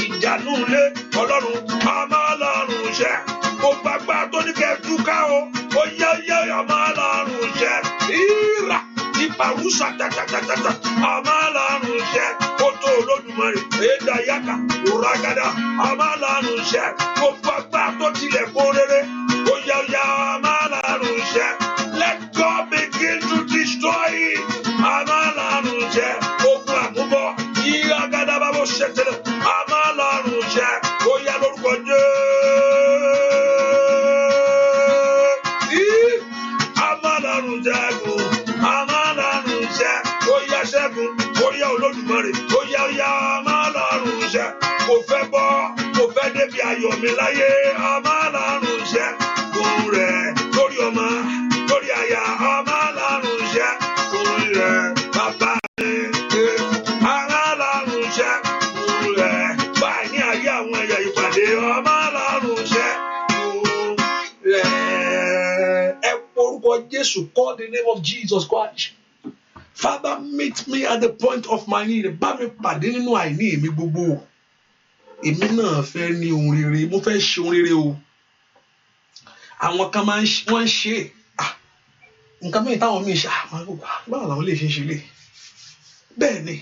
Ìjànú ilé Ọlọ́run. Ọmọ Ọlọ́run ṣẹ́. Mo gbàgbà tó ní kẹ́ túká o. Ó yá ọmọ Ọlọ́run ṣẹ́. Ìrà ìpàrú Satatatata, Amalarunje, Koto Olódùmarè, Edayaka, Uragada, Amalarunje, Kopapa Totile Korere, Oya Amalarunje. Let God begin to destroy it. Amalarunje, Oklamubo, Iragada Babo Shetel, Amalarunje, Oya Lorgoje. Amalarunje. Oya Olódùmarè, Oya Amalarunje, kò fẹ́ bọ́, kò fẹ́ débi ayọ̀ mi láyé, Amalarunje, òun rẹ̀ lórí ọmọ, lórí aya, Amalarunje, òun rẹ̀ bàbá mi, Amalarunje, òun rẹ̀ báyìí ní ayé àwọn ẹ̀yà ìpàdé, Amalarunje, òun rẹ̀. Ẹ porúkọ Jésù, call the name of Jesus Christ. Father, meet me at the point of my need. Bá mi pàdé nínú àìní mi gbogbo. Èmi náà fẹ́ ní ohun rere. Mo fẹ́ ṣe ohun rere o. Àwọn kan wọ́n ń ṣe. Nǹkan mìíràn táwọn míì ṣe. Báwo làwọn lè ṣe lè? Bẹ́ẹ̀ ni,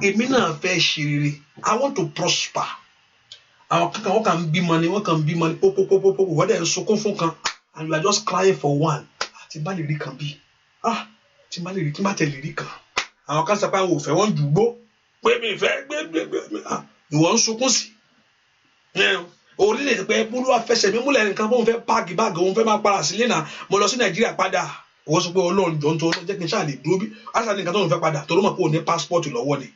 èmi náà fẹ́ ṣe rere. I want to prosper. Àwọn kankan wọ́n kàn ń bímọ ni, pópópópópó. Wọ́n dẹ̀ ń sunkún fún kan. And you are just crying for one. Àti bá lè rí kan bí. Tí má tẹ̀lé rí kan àwọn kan sọ pé àwọn ò fẹ́ wọ́n dùgbò pé mi fẹ́ gbé ìwọ ń sunkún sí orílẹ̀-èdè pé búrúwà fẹsẹ̀ mi múlẹ̀ nǹkan bóun fẹ́ páàkì báàgì òun fẹ́ máa para sílé náà mo lọ sí Nàìjíríà padà òun sọ pé Ọlọ́run jọ ń tó ọlọ́run jẹ́ kí n ṣáà lè dúró bí àṣà nìkan tó ń fẹ́ padà tó ló mọ̀ pé òun ní passport lọ́wọ́ ni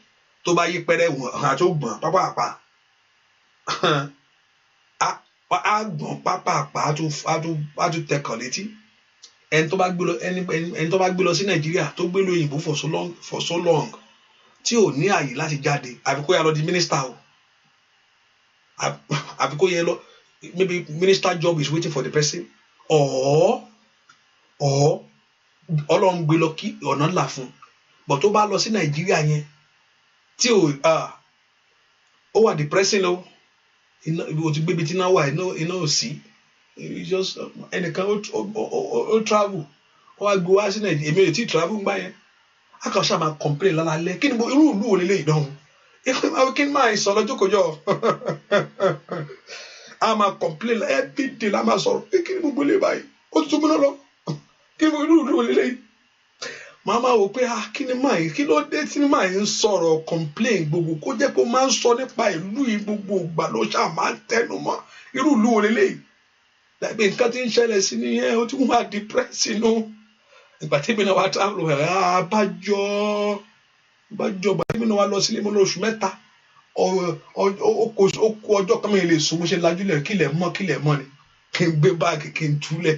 tó bá yí pẹ́rẹ́ wọn àti ògbọ̀n pápá àgbọ̀n pápá á tún tẹkàn létí. Ẹni tó bá gbé lọ sí Nàìjíríà tó gbé lóyìnbó for so long tí ò ní àyè láti jáde àbí kó yá lọ di minister o àbí kó yẹ lọ maybe minister job is waiting for the person or Ọlọ́run gbé lọ kí ọ̀nà là fún but tó bá lọ sí Nàìjíríà yẹn tí ó wà depressing o ti gbé ibi tí náà wà iná ò sí. Just ẹnìkan ó travel ó wá gbé wá sí Nàìjíríà èmi ò tí travel gbá yẹn a kàn ṣáà máa complain lálálẹ́ kí ni irú ìlú wo lélẹ́yìí dánwò kí ni máa sọ lọ́jọ́ kọjọ́ a máa complain everyday la máa sọ̀rọ̀ kí ni gbogbo lè báyìí ó tún múná lọ kí ni irú ìlú wo lélẹ́yìí màá máa wò pé kí ni máa kí ló dé tí máa ń sọ̀rọ̀ complain gbogbo kó jẹ́ kó máa ń sọ nípa ìlú yìí gbogbo ìgbà ló ṣáà máa ń tẹnu mọ́ irú ìlú wo lélẹ́yìí láìpẹ́ nǹkan tí ń ṣẹlẹ̀ sí nìyẹn ó tún wà depressed inú ìgbà tí mi náà wá travel àbájọ ìgbà tí mi náà wá lọ sílé mo lọ oṣù mẹ́ta ó kó ọjọ́ kan mi lè sùn mo ṣe lajúlẹ̀ kílẹ̀ mọ́ ni kí n gbé báàgì kí n túlẹ̀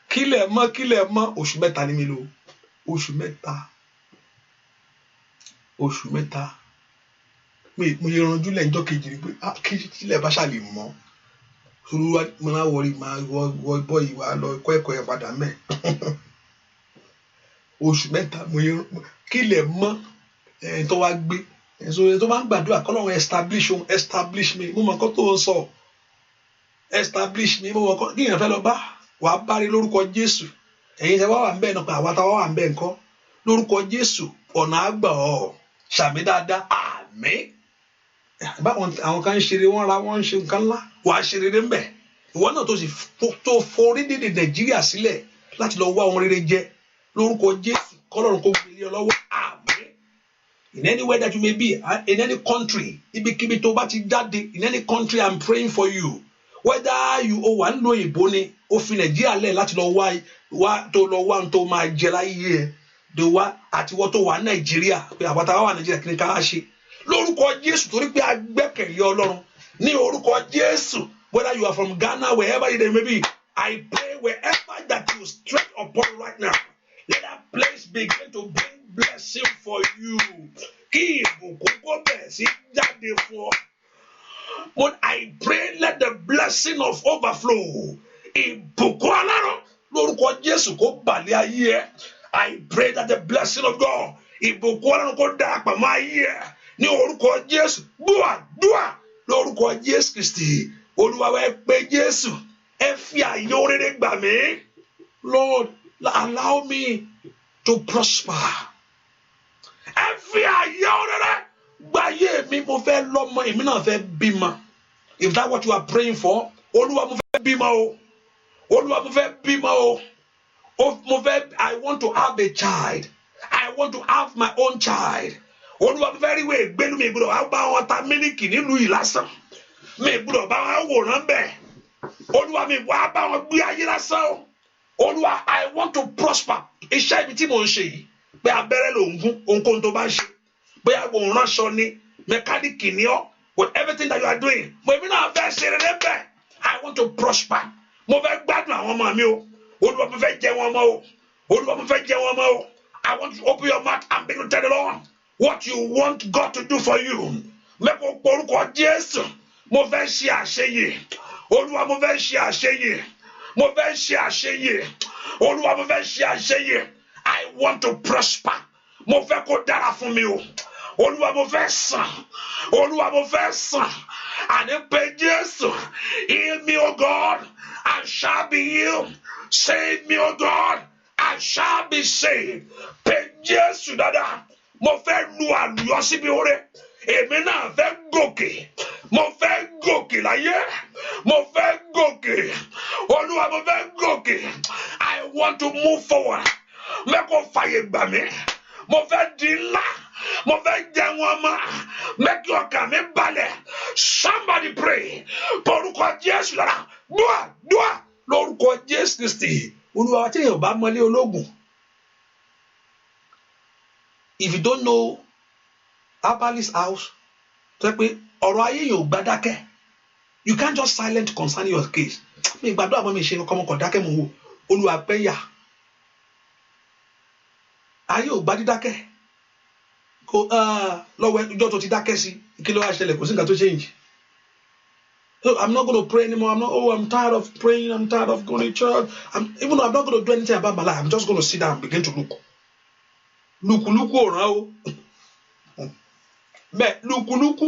kílẹ̀ mọ́ oṣù mẹ́ta ni mi lò oṣù mẹ́ta mo yẹ ranjú lẹ́yìn ọjọ́ kejì ni pé kí ilẹ̀ bá ṣàlè mọ́ olúwa mo náà wọrí máa wọ bọ́ ìwà lọ ẹ̀kọ́ yẹn padà mẹ́ oṣù mẹ́ta mo yẹ kílẹ̀ mọ́ tó wá gbé tó máa ń gbàdúrà kọ́lọ́run establish me mo mọ̀ kọ́ tó ń sọ establish me mo mọ̀ kọ́ kí èèyàn fẹ́ lọ bá wàá bá rí lórúkọ Jésù ẹ̀yin tẹ́ wá wà ń bẹ́ẹ̀ náà pé àwa táwa wà ń bẹ́ẹ̀ ńkọ́ lórúkọ Jésù ọ̀nà àgbà ṣàmì dáadáa àmín. Báwọn àwọn kan ń ṣeré wọ́n ń ṣe nǹkan ńlá wàá ṣe rere ńbẹ̀ ìwọ náà tó forí dídè Nàìjíríà sílẹ̀ láti lọ wá ohun rere jẹ lórúkọ Jésù kọ́lọ́run kó gbélé ọ lọ́wọ́ àmín. In any way that you may be in any country ibikíbi tó bá ti jáde in any country I'm praying for you whether you wà ń lo ìbò ni ó fi Nàìjíríà lẹ̀ láti lọ wá tó máa jẹ láyé ẹ̀ tó wá àtiwọ́ tó wà Nàìjíríà pé àbátá wà Nàìjíríà kí ni ká ṣe lórúkọ Jésù torí pé a gbẹ́kẹ̀lé Ọlọ́run ní orúkọ Jésù whether you are from Ghana wherever you may be I pray wherever that you straight upon right now let that place begin to bring blessing for you kí ìbùkún kó bẹ̀rẹ̀ sí jáde fún ọ. But I pray let the blessing of overflow ìbùkún Ọlọ́run lórúkọ Jésù kó balẹ̀ ayé ẹ. I pray that the blessing of God ìbùkún Ọlọ́run kó darapọ̀ mọ́ ayé ẹ ní orúkọ Jésù dúà lórúkọ Jésù Kristi Olúwa wa ẹ pé Jésù ẹ fi àyè oréré gbà mí Lord Allow me to prosper. Every ayé gbáyé mi mo fẹ́ lọ́mọ èmi náà fẹ́ bímọ. If that's what you are praying for, Olúwa mo fẹ́ bímọ o. Olúwa mo fẹ́ bímọ o. I want to have a child. I want to have my own child. Olúwa mo fẹ́ rí ìwé ìgbélu mi gbọ́dọ̀ wá bá wọn ta mílíkì nílùú yìí lásán. Mi gbọ́dọ̀ bá wọn wòran bẹ́ẹ̀. Olúwa mi wá bá wọn gbé ayé lásán o. Olúwa, I want to prosper. Iṣẹ́ ibi tí mò ń ṣe yìí. Pé abẹ́rẹ́ ló ń gún ohunkóhun tó bá ń ṣe. Bóyá òun ránṣọ ni, mẹkáníìkì ni ọ́. With everything that you are doing. Mo èmi náà fẹ́ ṣe rere bẹ́ẹ̀. I want to prosper. Mo fẹ́ gbádùn àwọn ọmọ mi o. Olúwa mo fẹ́ jẹ wọn mọ́ o. Olúwa mo fẹ́ jẹ wọn mọ́ o. I want you to open your mouth and begin to tell the Lord what you want God to do for you. Mẹ́kọ̀ọ́ porúkọ Jésù. Mo fẹ́ ṣe àṣeyè. Olúwa mo fẹ́ ṣe àṣeyè. Mo fẹ́ ṣe àṣeyè. Olúwa mo fẹ́ ṣe àṣeyè. I want to prosper. Mo fẹ́ kó dára fún mi o. Olúwa mo fẹ́ sàn. Olúwa mo fẹ́ sàn. Àní pé Jésù. Heal me, O God, and shall be healed. Save me, O God, and shall be saved. Pé Jésù dáadáa. Mo fẹ́ lu àlùyọ síbi oore. Èmi náà fẹ́ gòkè. Mo fẹ́ gòkè láyé. Mo fẹ́ gòkè. Olúwa mo fẹ́ gòkè. I want to move forward. Mẹ́kọ̀ọ́ fàyè gbà mí. Mo fẹ́ di ńlá. Mo fẹ́ jẹ wọn mọ́. Mẹ́kì ọkàn mi balẹ̀. Somebody pray. Porúkọ Jésù lára. Dúà lórúkọ Jésù Kristi. Olúwa tí èèyàn bá mọlé ológun. If you don't know Abali's house, tó pé ọ̀rọ̀ ayé yóò gbà dákẹ́. You can't just silent concerning your case. Mi gbàdúrà mọ́ mi ṣe ọkọ̀ ọmọkọ̀ dákẹ́ mọ̀ wò. Olúwa pẹ́ yà. Ayé ò gbà dídákẹ́. Kò lọ́wọ́ ẹjọ́ tó ti dákẹ́ sí. Kí ló wá ṣẹlẹ̀ kò sí nǹkan tó change. So I'm not going to pray anymore. I'm tired of praying. I'm tired of going to church. Even though I'm not going to do anything about my life, I'm just going to sit down and begin to look. Lukuluku ò ràn o. Bẹ́ẹ̀ lukuluku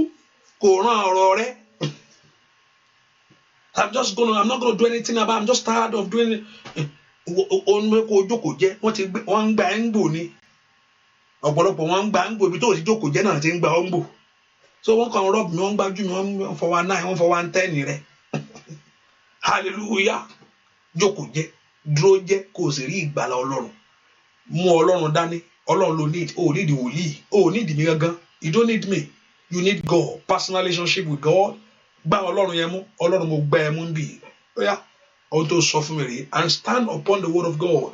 kò ràn ọ̀rọ̀ rẹ. I'm not going to do anything about it. I'm just tired of doing it. Wọ́n ń gba ẹ̀ngbò ni. Ọ̀pọ̀lọpọ̀ wọ́n ń gba ẹ̀ngbò ibi tó ti jókòó jẹ́ náà ti ń gba ọ̀ngbò. So wọ́n kàn rọ́ọ̀bù mi, wọ́n gbájú mi, wọ́n fọwọ́ 9, wọ́n fọwọ́ 10 rẹ̀. Hallelujah. Jókòó jẹ́, dúró jẹ́, kò sì rí ìgbàlà Ọlọ́run. Mú Ọlọ́run dání. Ọlọ́run ló need. O need wòlíì. O need mi gangan. You don't need me. You need God. Personal relationship with God. Gba Ọlọ́run yẹn mú. Ọlọ́run mo gbá ẹ mú bí. Oya. Ohun tó sọ fún mi rèé. And stand upon the word of God.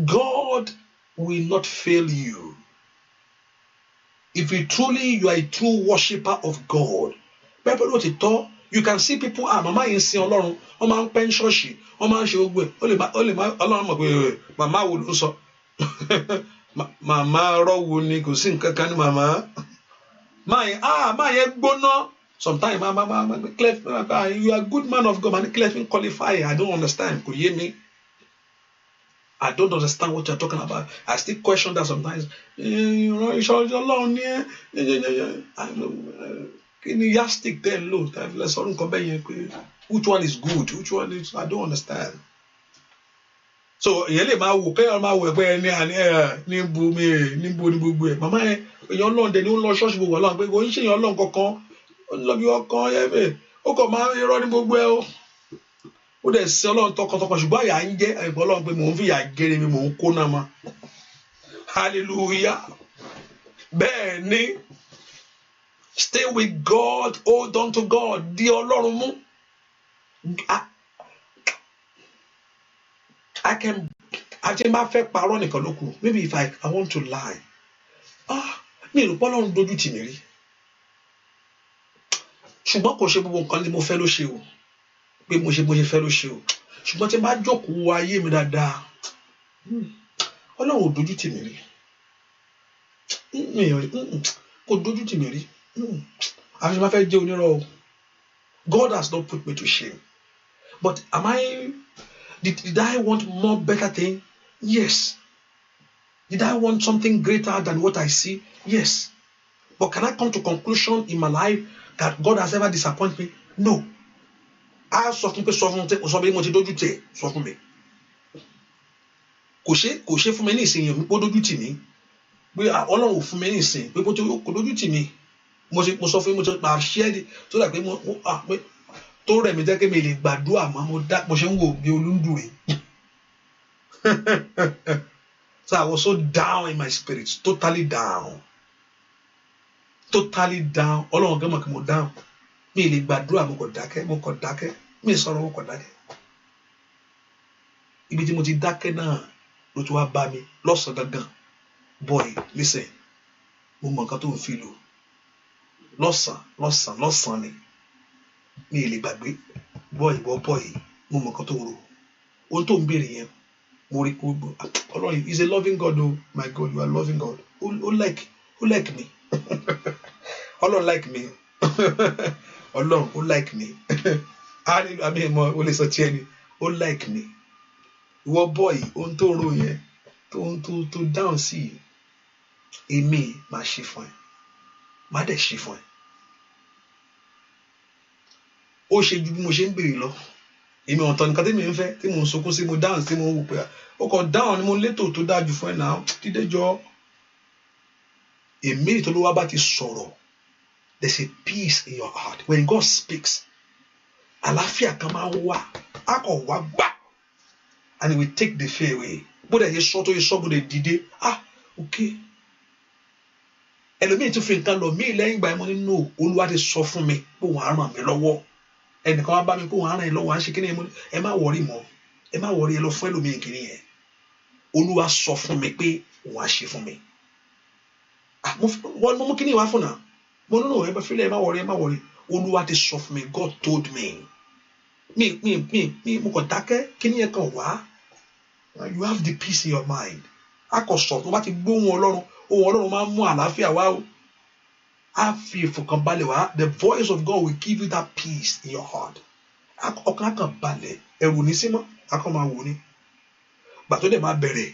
God will not fail you. If you are a true worshipper of God, people ló ti tọ́. You can see people, màmá yìí ń sin Ọlọ́run, wọ́n máa ń pẹ́ ń ṣọ́ọ̀ṣì, wọ́n máa ń ṣe ogbè, ó lè má Ọlọ́run mọ̀ pé màmá wo ló ń sọ. Màmá rọ́wọ́ ni kò sí nǹkan kan ní màmá. Máa yẹn gbóná. Sometimes you are a good man of God, man, Clef qualify. I don't understand. Kò yé mi. I don't understand what you're talking about. I still question that sometimes. Ọlọ́run ní kí ni yastic there low? Which one is good? Which one is? I don't understand. So ìyẹn lè máa wò kéèyàn máa wò ẹgbẹ́ ẹni níbo ní gbogbo ẹ̀. Màmá ẹ̀ èèyàn Ọlọ́run dẹ̀ ni ó ń lọ ṣọ́ọ̀ṣì gbogbo Ọlọ́run pé kò ń ṣèyàn Ọlọ́run kankan. Ó ń lọ bí ọkàn ẹ̀mẹ̀. Ó kàn máa ń irọ́ ní gbogbo ẹ̀ o. Ó dẹ̀ sí Ọlọ́run tọkàntọkàn ṣùgbọ́n àyà ń jẹ́ ẹ̀gbọ́n Ọlọ́run pé mò ń fìyà gẹ́rẹ́ mi mò ń kó náà mọ́. Hallelujah. Bẹ́ẹ̀ ni. Stay with God. Hold on to God. Di Ọlọ́run mú. Àti máa fẹ́ parọ́ nìkan ló kù. Maybe if I want to lie. Mi ò rò pé Ọlọ́run dojú tì mí rí. Ṣùgbọ́n kò ṣe gbogbo nǹkan tí mo fẹ́ ló ṣe o. Pé mo ṣe fẹ́ ló ṣe o. Ṣùgbọ́n tí n bá jókòó ayé mi dáadáa. Ọlọ́run ò dojú tì mí rí. Kò dojú tì mí rí. Àfi máa fẹ́ jẹ́ onírọ́ o. God has not put me to shame. But did I want more better thing? Yes. Did I want something greater than what I see? Yes. But can I come to conclusion in my life that God has ever disappointed me? No. I sọ fún pé sọ fún mo ti dojú tì sọ fún mi. kò ṣe fún mi ní ìsìn yẹn pé ó dójú tì mí pé Ọlọ́run ò fún mi ní ìsìn pé kò dójú tì mí mo sọ fún mi máa ṣe é tó dà pé tó rẹ̀ mí jẹ́ kí mi lè gbàdúrà mọ́ mo ṣe ń wò bí olúndùn rẹ̀ so I was so down in my spirit, totally down Ọlọ́run gẹ́mọ̀ kí mo down mi lè gbàdúrà mo kàn dákẹ́ mi sọ̀rọ̀ mo kàn dákẹ́ ibi tí mo ti dákẹ́ náà ló tún wá bá mi lọ́sàn-án gangan boy listen mo mọ nǹkan tó ń fi lò lọ́sàn-án ni mi lè gbàgbé boy mo mọ nǹkan tó ń rò ohun tó ń béèrè yẹn mo rí kó Ọlọ́run is a loving God. Oh my God, you are loving God. Who like me Ọlọ́run like me Ọlọ́run ó like me àmì ìmọ̀ ó lè sọ tiẹ̀ ni ó like me ìwọ boy ohun tó ń rò yẹn tó dáhùn sí èmi máa ṣe fún ẹ má dẹ̀ ṣe fún ẹ ó ṣe ju bí mo ṣe ń béèrè lọ èmi ọ̀tọ̀ nǹkan tí mi ń fẹ́ tí mo ń sunkún sí mo dáhùn sí mo ń wò pé ó kàn dáhùn ni mo létò tó dájú fún ẹ náà dídé jọ èmi tó ló wá bá ti sọ̀rọ̀ there's a peace in your heart when God speaks àlàáfíà kan máa ń wà á kàn wá gbà and he will take the fear away bó dẹ̀ yẹ sọ tó yẹ sọ bó dẹ̀ dìde okay ẹlòmíì tún fi nǹkan lọ mí lẹ́yìn ìgbà yẹn mo ní no Olúwa ti sọ fún mi pé òun á ràn mí lọ́wọ́ ẹnìkan wá bá mi pé òun á ràn yín lọ́wọ́ à ń ṣe kí ni ẹ má wọrí mọ́ ẹ má wọrí ẹ lọ fún ẹlòmíì kìíní yẹn Olúwa sọ fún mi pé òun á ṣe fún mi mo mú kíní wá fún náà mo nínú ẹ bá fílẹ̀ ẹ má wọrí Olúwa ti sọ fún mi God told me mi mo kàn dákẹ́ kíní yẹn kàn wá you have the peace in your mind akọ̀sọ̀ tó bá ti gbóhùn Ọlọ́run máa ń mú àlàáfíà wá o á fi ìfọ̀kànbalẹ̀ wá the voice of God will give you that peace in your heart ọkàn kan balẹ̀ ẹ̀rù ní símọ́ akọ̀ máa wò ní gbà tó dẹ̀ máa bẹ̀rẹ̀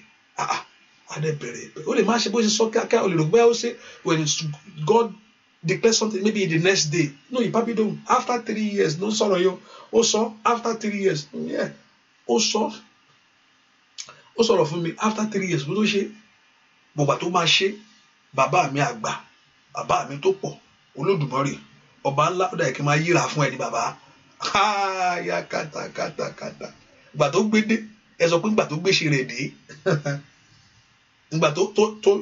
adé bẹ̀rẹ̀ ó lè má ṣe bó ṣe sọ kíákíá ó lè rò pé ó ṣe when God declare something maybe the next day no you probably don't after 3 years ló ń sọ̀rọ̀ yìí ó sọ after 3 years yeah ó sọ̀rọ̀ fún mi after 3 years bó tó ṣe bọ̀gbà tó máa ṣe bàbá mi àgbà bàbá mi tó pọ̀ Olódùmarè ọba ńlá ó dà kí n máa yíra fún ẹni bàbá ya kàtàkàtàkàtà ìgbà tó gbé dé ẹ sọ pé ìgbà tó gbé ṣe rẹ̀ dé ìgbà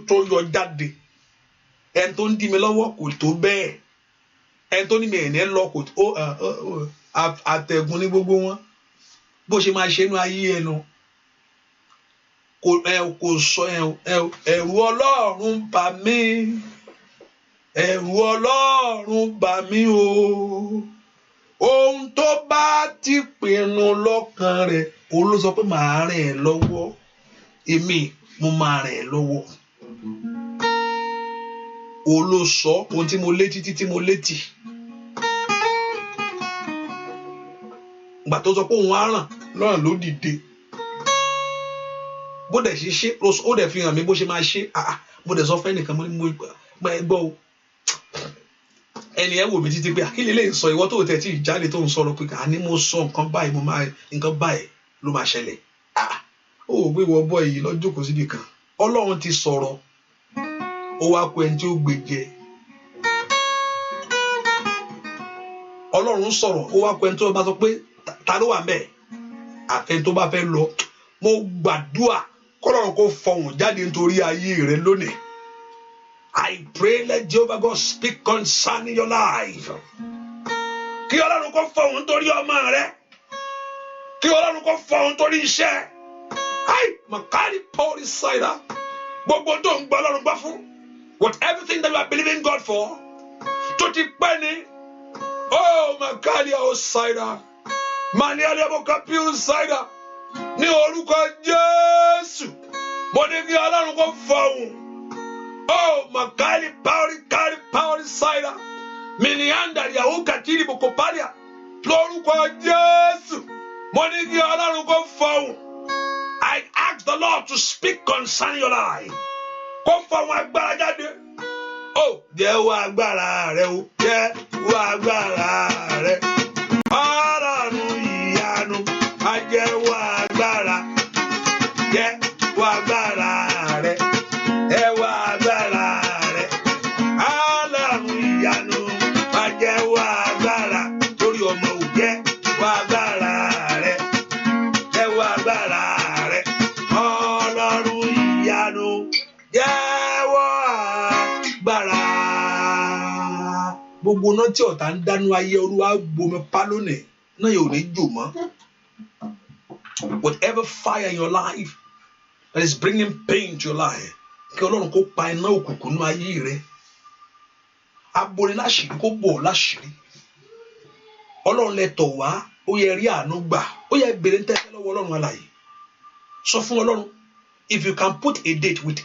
tó yọ jáde ẹni tó ń dí mi lọ́wọ́ kò tó bẹ́ẹ̀ ẹni tó ní mi ẹ̀ní lọ kò tó àtẹ̀gùn ní gbogbo wọn bó ṣe máa ṣe inú ayé ẹnu kò sọ ẹ̀rù Ọlọ́run bà mí ẹ̀rù Ọlọ́run bà mí o ohun tó bá ti pinnu lọ́kàn rẹ̀ òun ló sọ pé màá ràn ẹ́ lọ́wọ́ èmi mo máa ràn ẹ́ lọ́wọ́ òun ló sọ ohun tí mo létí tí mo létí ìgbà tó sọ pé òun á ràn lọ́rùn ló dìde bó dẹ̀ ṣe ó dẹ̀ fi hàn mí bó ṣe máa ṣe mo dẹ̀ sọ fẹ́ nìkan mo gbọ́ o ẹni ẹ wò mí títí pé àkílè lè sọ ìwọ tó tẹ̀ tí ìjáde tó ń sọ̀rọ̀ pé àní mo sọ nǹkan báyìí nǹkan báyìí ló máa ṣẹlẹ̀ ó wò pé ìwọ bọ́ yìí lọ́jọ́ kò síbi kan Ọlọ́run ti sọ̀rọ̀ ó wá kó ẹni tí ó gbé jẹ Ọlọ́run sọ̀rọ̀ ó wá kó ẹni tó bá sọ pé ta ló wà mẹ́ẹ̀ àfẹn tó bá fẹ́ lọ mo gbàdúrà kọ́lọ́run kó fọhùn jáde nítorí ayé rẹ lónìí. I pray let Jehovah God speak concerning your life. Kí Ọlọ́run kó fọhùn nítorí ọmọ rẹ. Kí Ọlọ́run kó fọhùn nítorí iṣẹ́. Makari Paul Saida. Gbogbo tó ń gbọ́ Ọlọ́run gbọ́ fún. With everything that you are believing God for. Tó ti pẹ́ ni. Oh Makari Saida. Mani Aliabokapi Saida. Ní orúkọ Jésù. Mo ní kí Ọlọ́run kó fọhùn. Oh, Makali Power Saida. Minianda Yahuka Tiri Bokopalia. Lórúkọ Jésù. Mo ní kí Ọlọ́run kó fọhùn. I ask the Lord to speak concerning your life. Kó fọhùn agbára jáde. Oh, jẹ́wọ́ agbára rẹ o. Jẹ́wọ́ agbára rẹ. Ọlọ́run ìyanu. Ajẹ́wọ́ agbára. Jẹ́wọ́ gbogbo náà tí ọ̀tá ń dánú ayé Olúwa gbomi pa lónìí náà yóò ní jò mọ́. Whatever fire in your life that is bringing pain to your life, kí Ọlọ́run kó pa iná òkùnkùn nínú ayé rẹ. Aboni láṣìírí kó bò láṣìírí. Ọlọ́run lẹ tọ̀ wá, ó yẹ rí àánú gbà, ó yẹ béèrè ń tẹ́tẹ́ lọ́wọ́ Ọlọ́run alààyè. Sọ fún Ọlọ́run, if you can put a date with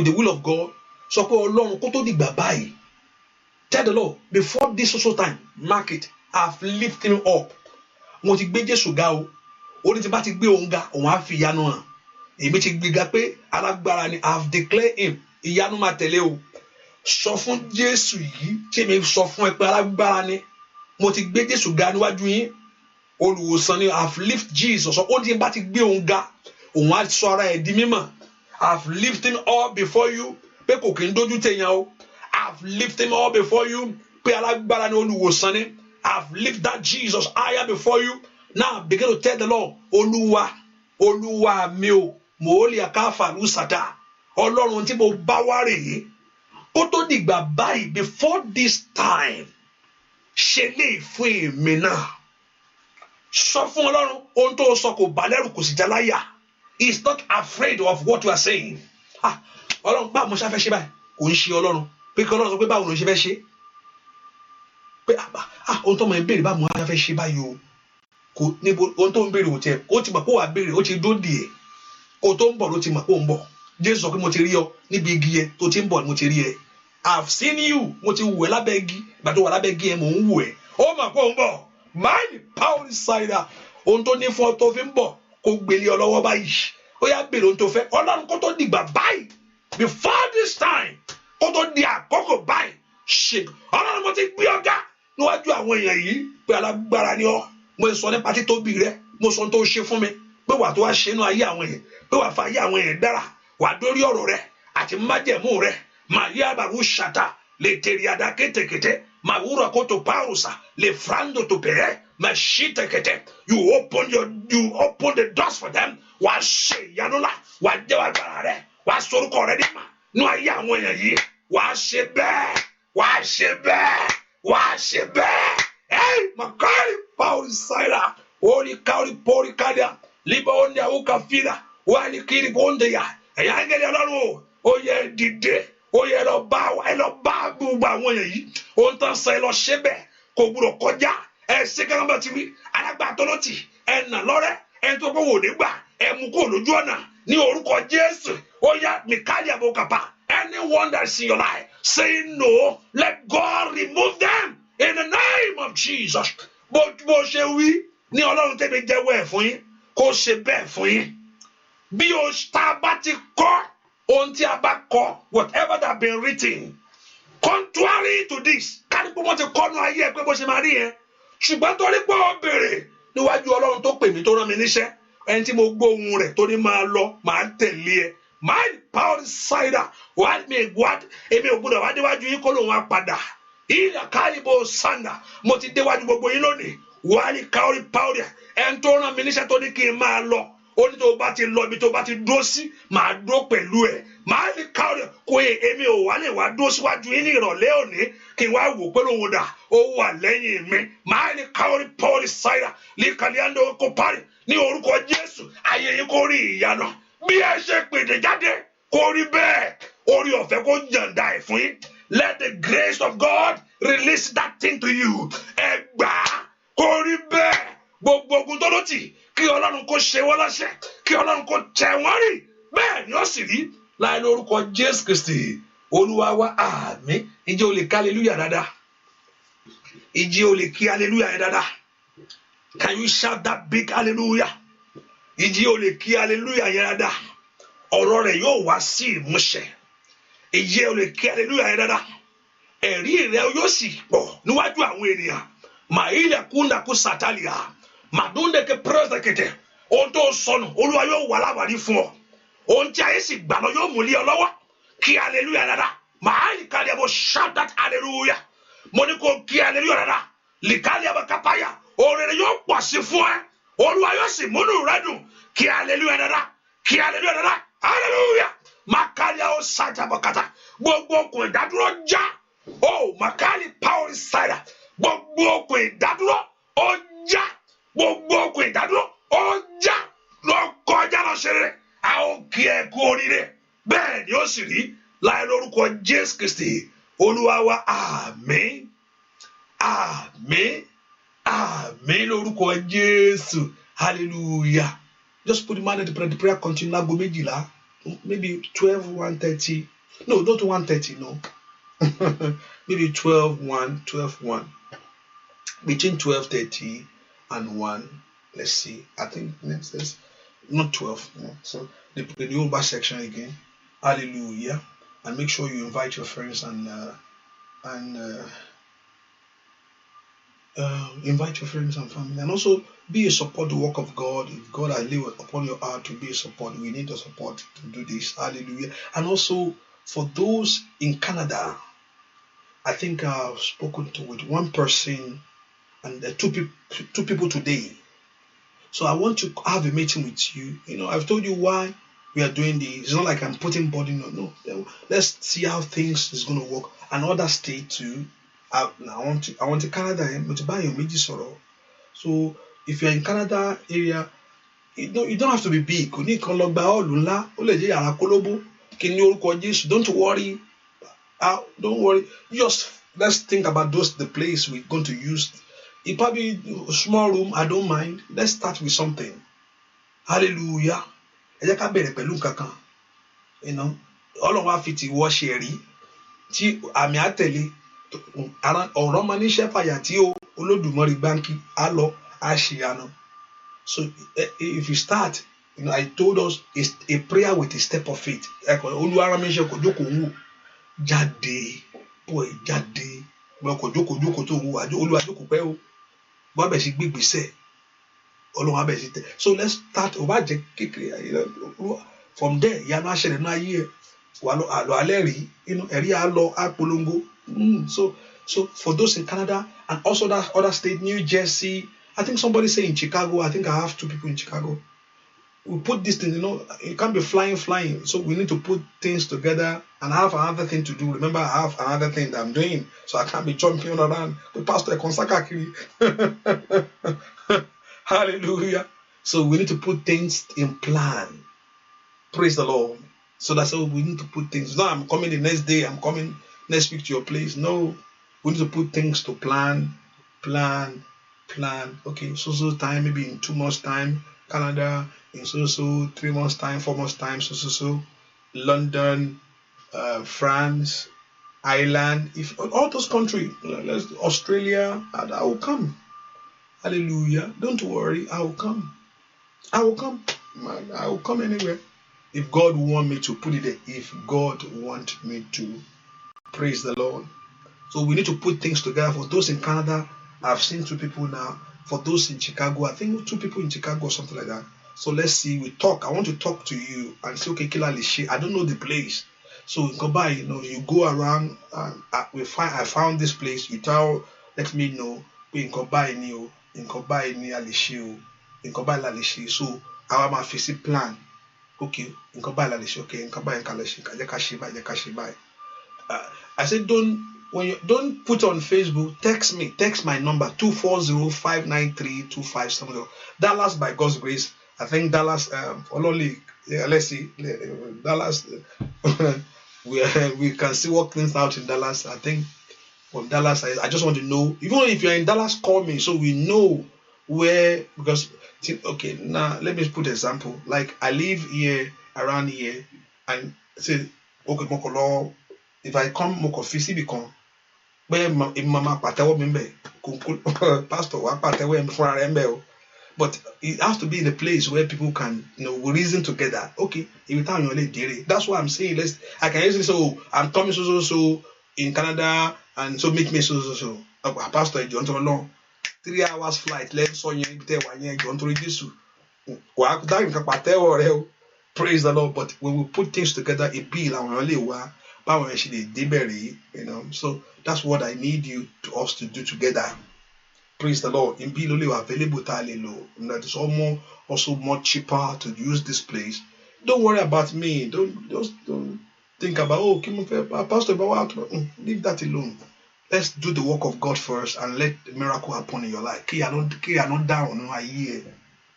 the will of God, sọ pé Ọlọ́run kó tó dìgbà báyìí. Tell the Lord, before this social time, mark it, I've lifted him up. Mo ti gbé Jésù ga o. Ó ní tí bá ti gbé òun ga, òun á fi ìyanu hàn. Èmi ti gbé ga pé alágbára ni, I've declared him. Ìyanu máa tẹ̀lé o. Sọ fún Jésù yìí, tí mi sọ fún ẹ pé alágbára ni. Mo ti gbé Jésù ga níwájú yín. Olùwòsàn ni, I've lifted Jesus. Ó ní tí bá ti gbé òun ga, òun á sọ ara ẹ̀ di mímọ́. I've lifted him up before you. Pé kò kí n dójú tèèyàn o. I've lifted him up before you. Pé alágbára ni olùwòsàn ni. I've lifted that Jesus higher before you. Now begin to tell the Lord, Olúwa, Olúwa mi o, mòólì àkáfà lùsàdá. Ọlọ́run tí mo bá wá rèé. Kó tó dìgbà báyìí, before this time, ṣe lè fún èmi náà. Sọ fún Ọlọ́run, ohun tó sọ kò bá lẹ́rù kò sì já láyà. He is not afraid of what you are saying. Ọlọ́run báwo mo ṣe fẹ́ ṣe báyìí? Kò ń ṣe Ọlọ́run. Pé kí Ọlọ́run sọ pé báwo ló ṣe fẹ́ ṣe? Pé ohun tó mọ̀ ń béèrè báwo mo fẹ́ ṣe báyìí o. Kò níbo ohun tó ń béèrè ò tẹ̀. Ó ti mọ̀ pé wàá béèrè, ó ti dó dìé. Kò tó ń bọ̀ ló ti mọ̀ pé ó ń bọ̀. Jésù sọ pé mo ti rí ọ níbi igi yẹn tó ti ń bọ̀ mo ti rí ẹ. I've seen you, mo ti wù ẹ́ lábẹ́ igi. Ìgbà tó wà lábẹ́ igi yẹn mò ń wù ẹ́. Ó mọ̀ pé ó ń bọ̀. Mind power inside. Ohun tó ní fún ọ tó fi ń bọ̀ kó gbélé ọ lọ́wọ́ báyìí. Ó yá béèrè ohun tó fẹ́. Ọlọ́run kó tó dìgbà báyìí. Before this time, kó tó di àkókò báyìí. Ṣe Ọlọ́run mo ti gbé ọ̀gá níwájú àwọn èèyàn yìí pé alágbára ni ọ́. Mo sọ nípa títóbi rẹ. Mo sọ ohun tó ṣe fún mi. Pé wà tó wá ṣe inú ayé àwọn èèyàn. Pé wà fa ayé àwọn èèyàn dára. Wà dórí ọ̀rọ̀ rẹ àti májẹ̀mú rẹ. Màyá àbàrú ṣàtà lè tèrè àdá kétékété. Màwúrọ̀ kó tó pàrọ̀sà lè frando tó bẹ̀rẹ̀. Mà ṣí tẹ̀kẹ̀tẹ̀. You open the doors for them. Wà á ṣe ìyanu ńlá. Wà á jẹ́ agbára rẹ. Wà á sorúkọ rẹ nígbà. Nú ayé àwọn èèyàn yìí. Wà á ṣe bẹ́ẹ̀. Wà á ṣe bẹ́ẹ̀. Wà á ṣe bẹ́ẹ̀. Makari Paul Saira. Oli kauri pori kadia. Liba onde auka fira. Wali kiri bonde ya. Ẹ̀yà angẹ́lẹ́ Ọlọ́run ó yẹ dìde. Ó yẹ lọ bá gbogbo àwọn èèyàn yìí. Ó ń tán sọ ẹ lọ ṣe bẹ́ẹ̀. Kò gbúdọ̀ kọjá. Ẹ ṣe kankan bá ti wí. Alágbà tọ́lọ́tì. Ẹ nà lọ́rẹ́. Ẹ tó kó wò nígbà. Ẹ mú kó lójú ọ̀nà. Ní orúkọ Jésù. Ó yá Mikali Abokapa. Anyone that's in your life, say no. Let God remove them. In the name of Jesus. Bó ṣe wí ní Ọlọ́run tẹ́lẹ̀ jẹ́wọ́ ẹ̀ fún yín. Kó ṣe bẹ́ẹ̀ fún yín. Bí o tá bá ti kọ́ ohun tí a bá kọ́, whatever that been written, contrary to this, kárí pé wọ́n ti kọ́nu ayé ẹ pé bó ṣe máa rí yẹn. Ṣùgbọ́n torí pé ó béèrè níwájú Ọlọ́run tó pè mí tó rán mi níṣẹ́, ẹni tí mo gbóhùn rẹ̀ tó ní máa lọ, máa tẹ̀lé ẹ. My power cider, what me what? Èmi ò gbọ́dọ̀ wá déwájú yín kó lòun á padà. Ìlà káyìbó sanda, mo ti déwájú gbogbo yín lónìí. Wàhálì káórí powder, ẹni tó rán mi níṣẹ́ tó ní kí n máa lọ. Ó ní tó bá ti lọ ibi tó bá ti dúró sí, màá dúró pẹ̀lú ẹ̀. Màá ní káórí kó èmi ò wá lè wá dúró síwájú yín ní ìrọ̀lẹ́ òní kí n wá wò pé lóun dà ó wà lẹ́yìn mi. Màá ní káórí powder cider, ní kàlíàndó kó parí ní orúkọ Jésù. Ayé yín kó rí ìyanu. Bí ẹ ṣe pèdè jáde kó rí bẹ́ẹ̀, orí ọ̀fẹ́ kó jàǹdà ẹ̀ fún yín. Let the grace of God release that thing to you. Ẹ gbà á kó rí bẹ́ẹ̀. Gbogbo ogun tó lótì kí Ọlọ́run kó ṣe wọ́n lọ́ṣẹ́, kí Ọlọ́run kó tẹ̀ wọ́n rì. Bẹ́ẹ̀ ni ó sì rí láì lórúkọ Jésù Kristi Olúwa wa. Àmín. Ìjẹ́ o lè kí hallelujah dáadáa? Ìjẹ́ o lè kí hallelujah yẹn dáadáa? Can you shout that big hallelujah? Ìjì ò lè kí hallelujah yẹn dáadáa. Ọ̀rọ̀ rẹ̀ yóò wá sí ìmúṣẹ. Ìjì ò lè kí hallelujah yẹn dáadáa. Ẹ̀rí rẹ̀ yóò sì pọ̀ níwájú àwọn ènìyàn. Màílẹ̀ kúndàkú sàtàlìyà. Màdúndẹ̀kẹ̀ pírẹ́sìdẹ̀kẹ̀tẹ̀. Ohun tó sọnù, Olúwa yóò wà láwàrí fún ọ. Ohun tí ayé sì gbà lọ yóò mú lé ọ lọ́wọ́. Kí hallelujah dáadáa. Màáyì kálí ẹ̀ bọ̀ shout that hallelujah. Mo ní kó kí hallelujah dáadáa. Lìkálí ẹ̀ bọ̀ kápáyà. Òrèrè yóò pọ̀ sí fún ẹ. Olúwa yóò sì múnú rẹ dùn. Kí hallelujah dáadáa. Kí hallelujah dáadáa. Hallelujah. Màkàlíà ó sàjàbọ̀kàtà. Gbogbo okùn ìdádúró já Makali power inside. Gbogbo okùn ìdádúró ó já. Gbogbo okùn ìdádúró ó já. Lọ kọjá lọ ṣe rere. A ó kí ẹ kú oríire. Bẹ́ẹ̀ ni ó sì rí láì lórúkọ Jésù Kristi. Olúwa wa, àmín. Àmín. Àmín lórúkọ Jésù. Hallelujah. Just put the man at the prayer continue. Láago méjìlá. Maybe 12, 1:30. No, not 1:30, no. Maybe 12, 1. Between 12:30 and 1. Let's see. I think let's not 12. No. So the Yoruba section again. Hallelujah. And make sure you invite your friends and invite your friends and family, and also be a support the work of God. If God has laid upon your heart to be a support, we need the support to do this. Hallelujah. And also for those in Canada, I think I've spoken with one person and two people today. So I want to have a meeting with you. You know, I've told you why we are doing this. It's not like I'm putting burden on. No, let's see how things is going to work. Another state too. I want to Canada. So if you're in Canada area, you don't have to be big. Don't worry. Don't worry. Just let's think about the place we're going to use. It probably a small room. I don't mind. Let's start with something. Hallelujah. You know, all of our fiti washeri. Ti àmì àtẹ̀lé ọ̀rọ̀ máa ní ṣẹ́fàyà tí Olódùmarè báńkì á lọ á ṣe àná. So if you start, you know, I told us it's a prayer with a step of faith. Olúwa rán mi iṣẹ́ kò jókòó wò jáde boy jáde mo kò jókòó tó wò Olúwa jókòó pẹ́ o bá bẹ̀ sí gbígbèsè Ọlọ́run á bẹ̀ sí tẹ̀. So let's start ó bá jẹ́ kékeré from there ìyanu á ṣẹlẹ̀ náà ayé ẹ̀. So for those in Canada and also that other state, New Jersey, I think somebody say in Chicago. I think I have 2 people in Chicago. We put this thing, you know, you can't be flying. So we need to put things together, and I have another thing to do. Remember, I have another thing that I'm doing, so I can't be jumping around. The pastor Konsakakiri. Hallelujah. So we need to put things in plan. Praise the Lord. So that's how we need to put things. No, I'm coming the next day. I'm coming next week to your place. No, we need to put things to plan. Okay, so time, maybe in 2 months' time, Canada, in so 3 months' time, 4 months' time, so London, France, Ireland, if all those countries, Australia, I will come. Hallelujah. Don't worry, I will come. I will come anywhere. If God want me to put it there, if God want me to, praise the Lord. So we need to put things together. For those in Canada, I've seen 2 people now. For those in Chicago, I think 2 people in Chicago or something like that. So let's see. We talk. I want to talk to you and say, okay, Kilalishi, I don't know the place. So in Kobai, you know, you go around. I found this place. You let me know. In Kobai, in Kobai, in Kobai, Lalishi. So I have a physical plan. Okay, in Kobai, Lalishi. Okay, in Kobai, in Kalashi. I said, don't put on Facebook. Text me. Text my number 240-593-2570. Dallas, by God's grace. I think Dallas. Let's see. Dallas. We can see work things out in Dallas. I think from Dallas. I just want to know. Even if you're in Dallas, call me so we know where. Because okay, now let me put an example. Like I live here, around here, and say, okay, Mokolo. If I come Mokofisi, become. Mama patewo membe pastor wa patewo mfura rembe, but it has to be in a place where people can, you know, reason together. Okay, that's what I'm saying. I can easily say, oh, I'm coming so in Canada, and so meet me so. Pastor, you don't know 3 hours flight. Let's so you don't reduce. Praise the Lord. But when we put things together, it be like you know, so that's what I need us to do together. Praise the Lord. In Bilolo available Talilo. That is also more cheaper to use this place. Don't worry about me. Don't think about Pastor, leave that alone. Let's do the work of God first and let the miracle happen in your life. Kí àná dáhùn nínú ayé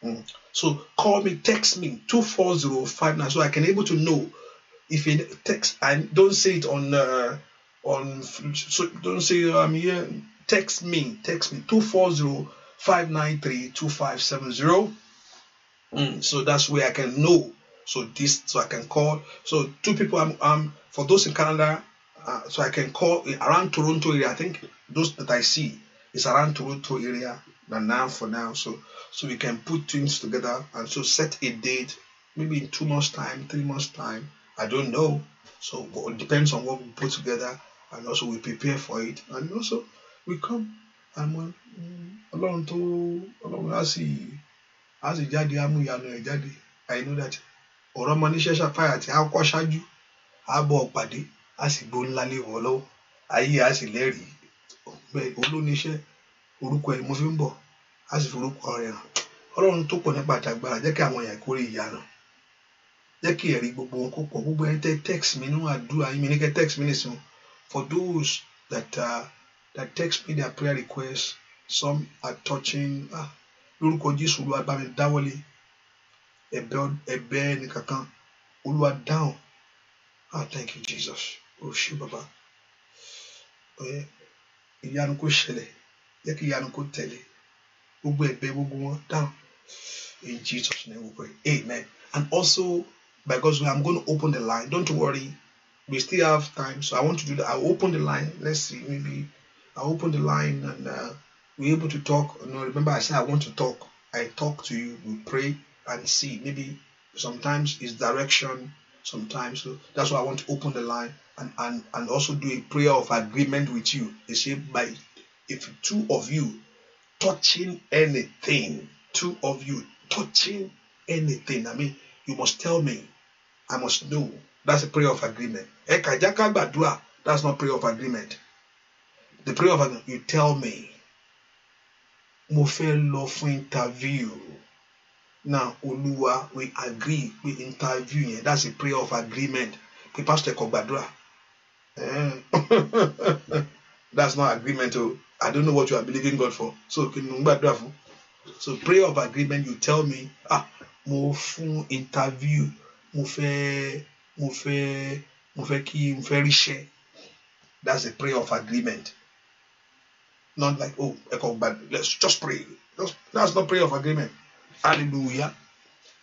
ẹ. So call me, text me 24059 so I can able to know. If you text, and don't say it on so don't say I'm here. Text me 240-593-2570. So that's where I can know. So I can call. So 2 people. I'm for those in Canada. So I can call around Toronto area. I think those that I see is around Toronto area. Now for now. So we can put things together and so set a date. Maybe in 2 months' time, 3 months' time. I don't know. So it depends on what we put together, and also we prepare for it, and also we come and Ọlọ́run á sì jáde á mú ìyanu ẹ̀ jáde. I know that ọ̀rọ̀ ọmọ oníṣẹ́ ṣàfáyà tí a kọ́ ṣáájú á bọ̀ pàdé á sì gbó ńlá lé wọ́n lọ́wọ́ ayé á sì lẹ́rìí bẹ́ẹ̀ olóníṣẹ́ orúkọ ẹ̀ mo fi ń bọ̀ á sì forúkọ rẹ̀ hàn. Ọlọ́run tó pọ̀ nípa àtàgbára jẹ́ kí àwọn èèyàn kórè ìyanu. Jẹ́ kí ẹ̀rí gbogbo wọn kó pọ̀. Gbogbo ẹni tẹ́ text mi nínú àdúrà yín mi ní kẹ́ text mi nìsín. For those that text me their prayer requests, some are touching. Lórúkọ Jésù Olúwa bá mi dáwọ́lé ẹ̀bẹ̀ nìkankan Olúwa dáhùn. Thank you Jesus. O ṣé bàbá. Ìyanu kó ṣẹlẹ̀. Jẹ́ kí ìyanu kó tẹ̀lé. Gbogbo ẹ̀bẹ̀ gbogbo wọn dáhùn. In Jesus' name we pray. Amen. And also, by God's will, I'm going to open the line. Don't worry. We still have time. So I want to do that. I'll open the line. Let's see. Maybe I'll open the line and we're able to talk. Remember I said I want to talk. I talk to you. We pray and see. Maybe sometimes it's direction. Sometimes. So that's why I want to open the line and also do a prayer of agreement with you. They say if 2 of you touching anything, 2 of you touching anything, I mean, you must tell me. I must know. That's a prayer of agreement. That's not prayer of agreement. The prayer of agreement, you tell me. Mo fẹ́ lọ fún interview. Now, Olúwa, we agree, we interview. That's a prayer of agreement. The pastor kò gbàdúrà. That's not agreement. I don't know what you are believing God for. So, so prayer of agreement, you tell me, mo fún interview, mo fẹ́ ríṣẹ́. That's a prayer of agreement. Not like, let's just pray. That's not prayer of agreement. Hallelujah.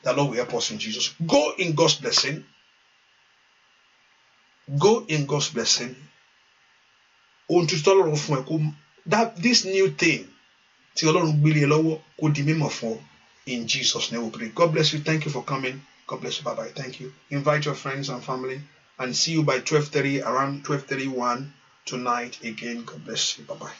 The Lord will help us in Jesus. Go in God's blessing. Go in God's blessing. That this new thing, in Jesus' name we pray. God bless you. Thank you for coming. God bless you. Bye-bye. Thank you. Invite your friends and family and see you by 12:30, around 12:31 tonight again. God bless you. Bye-bye.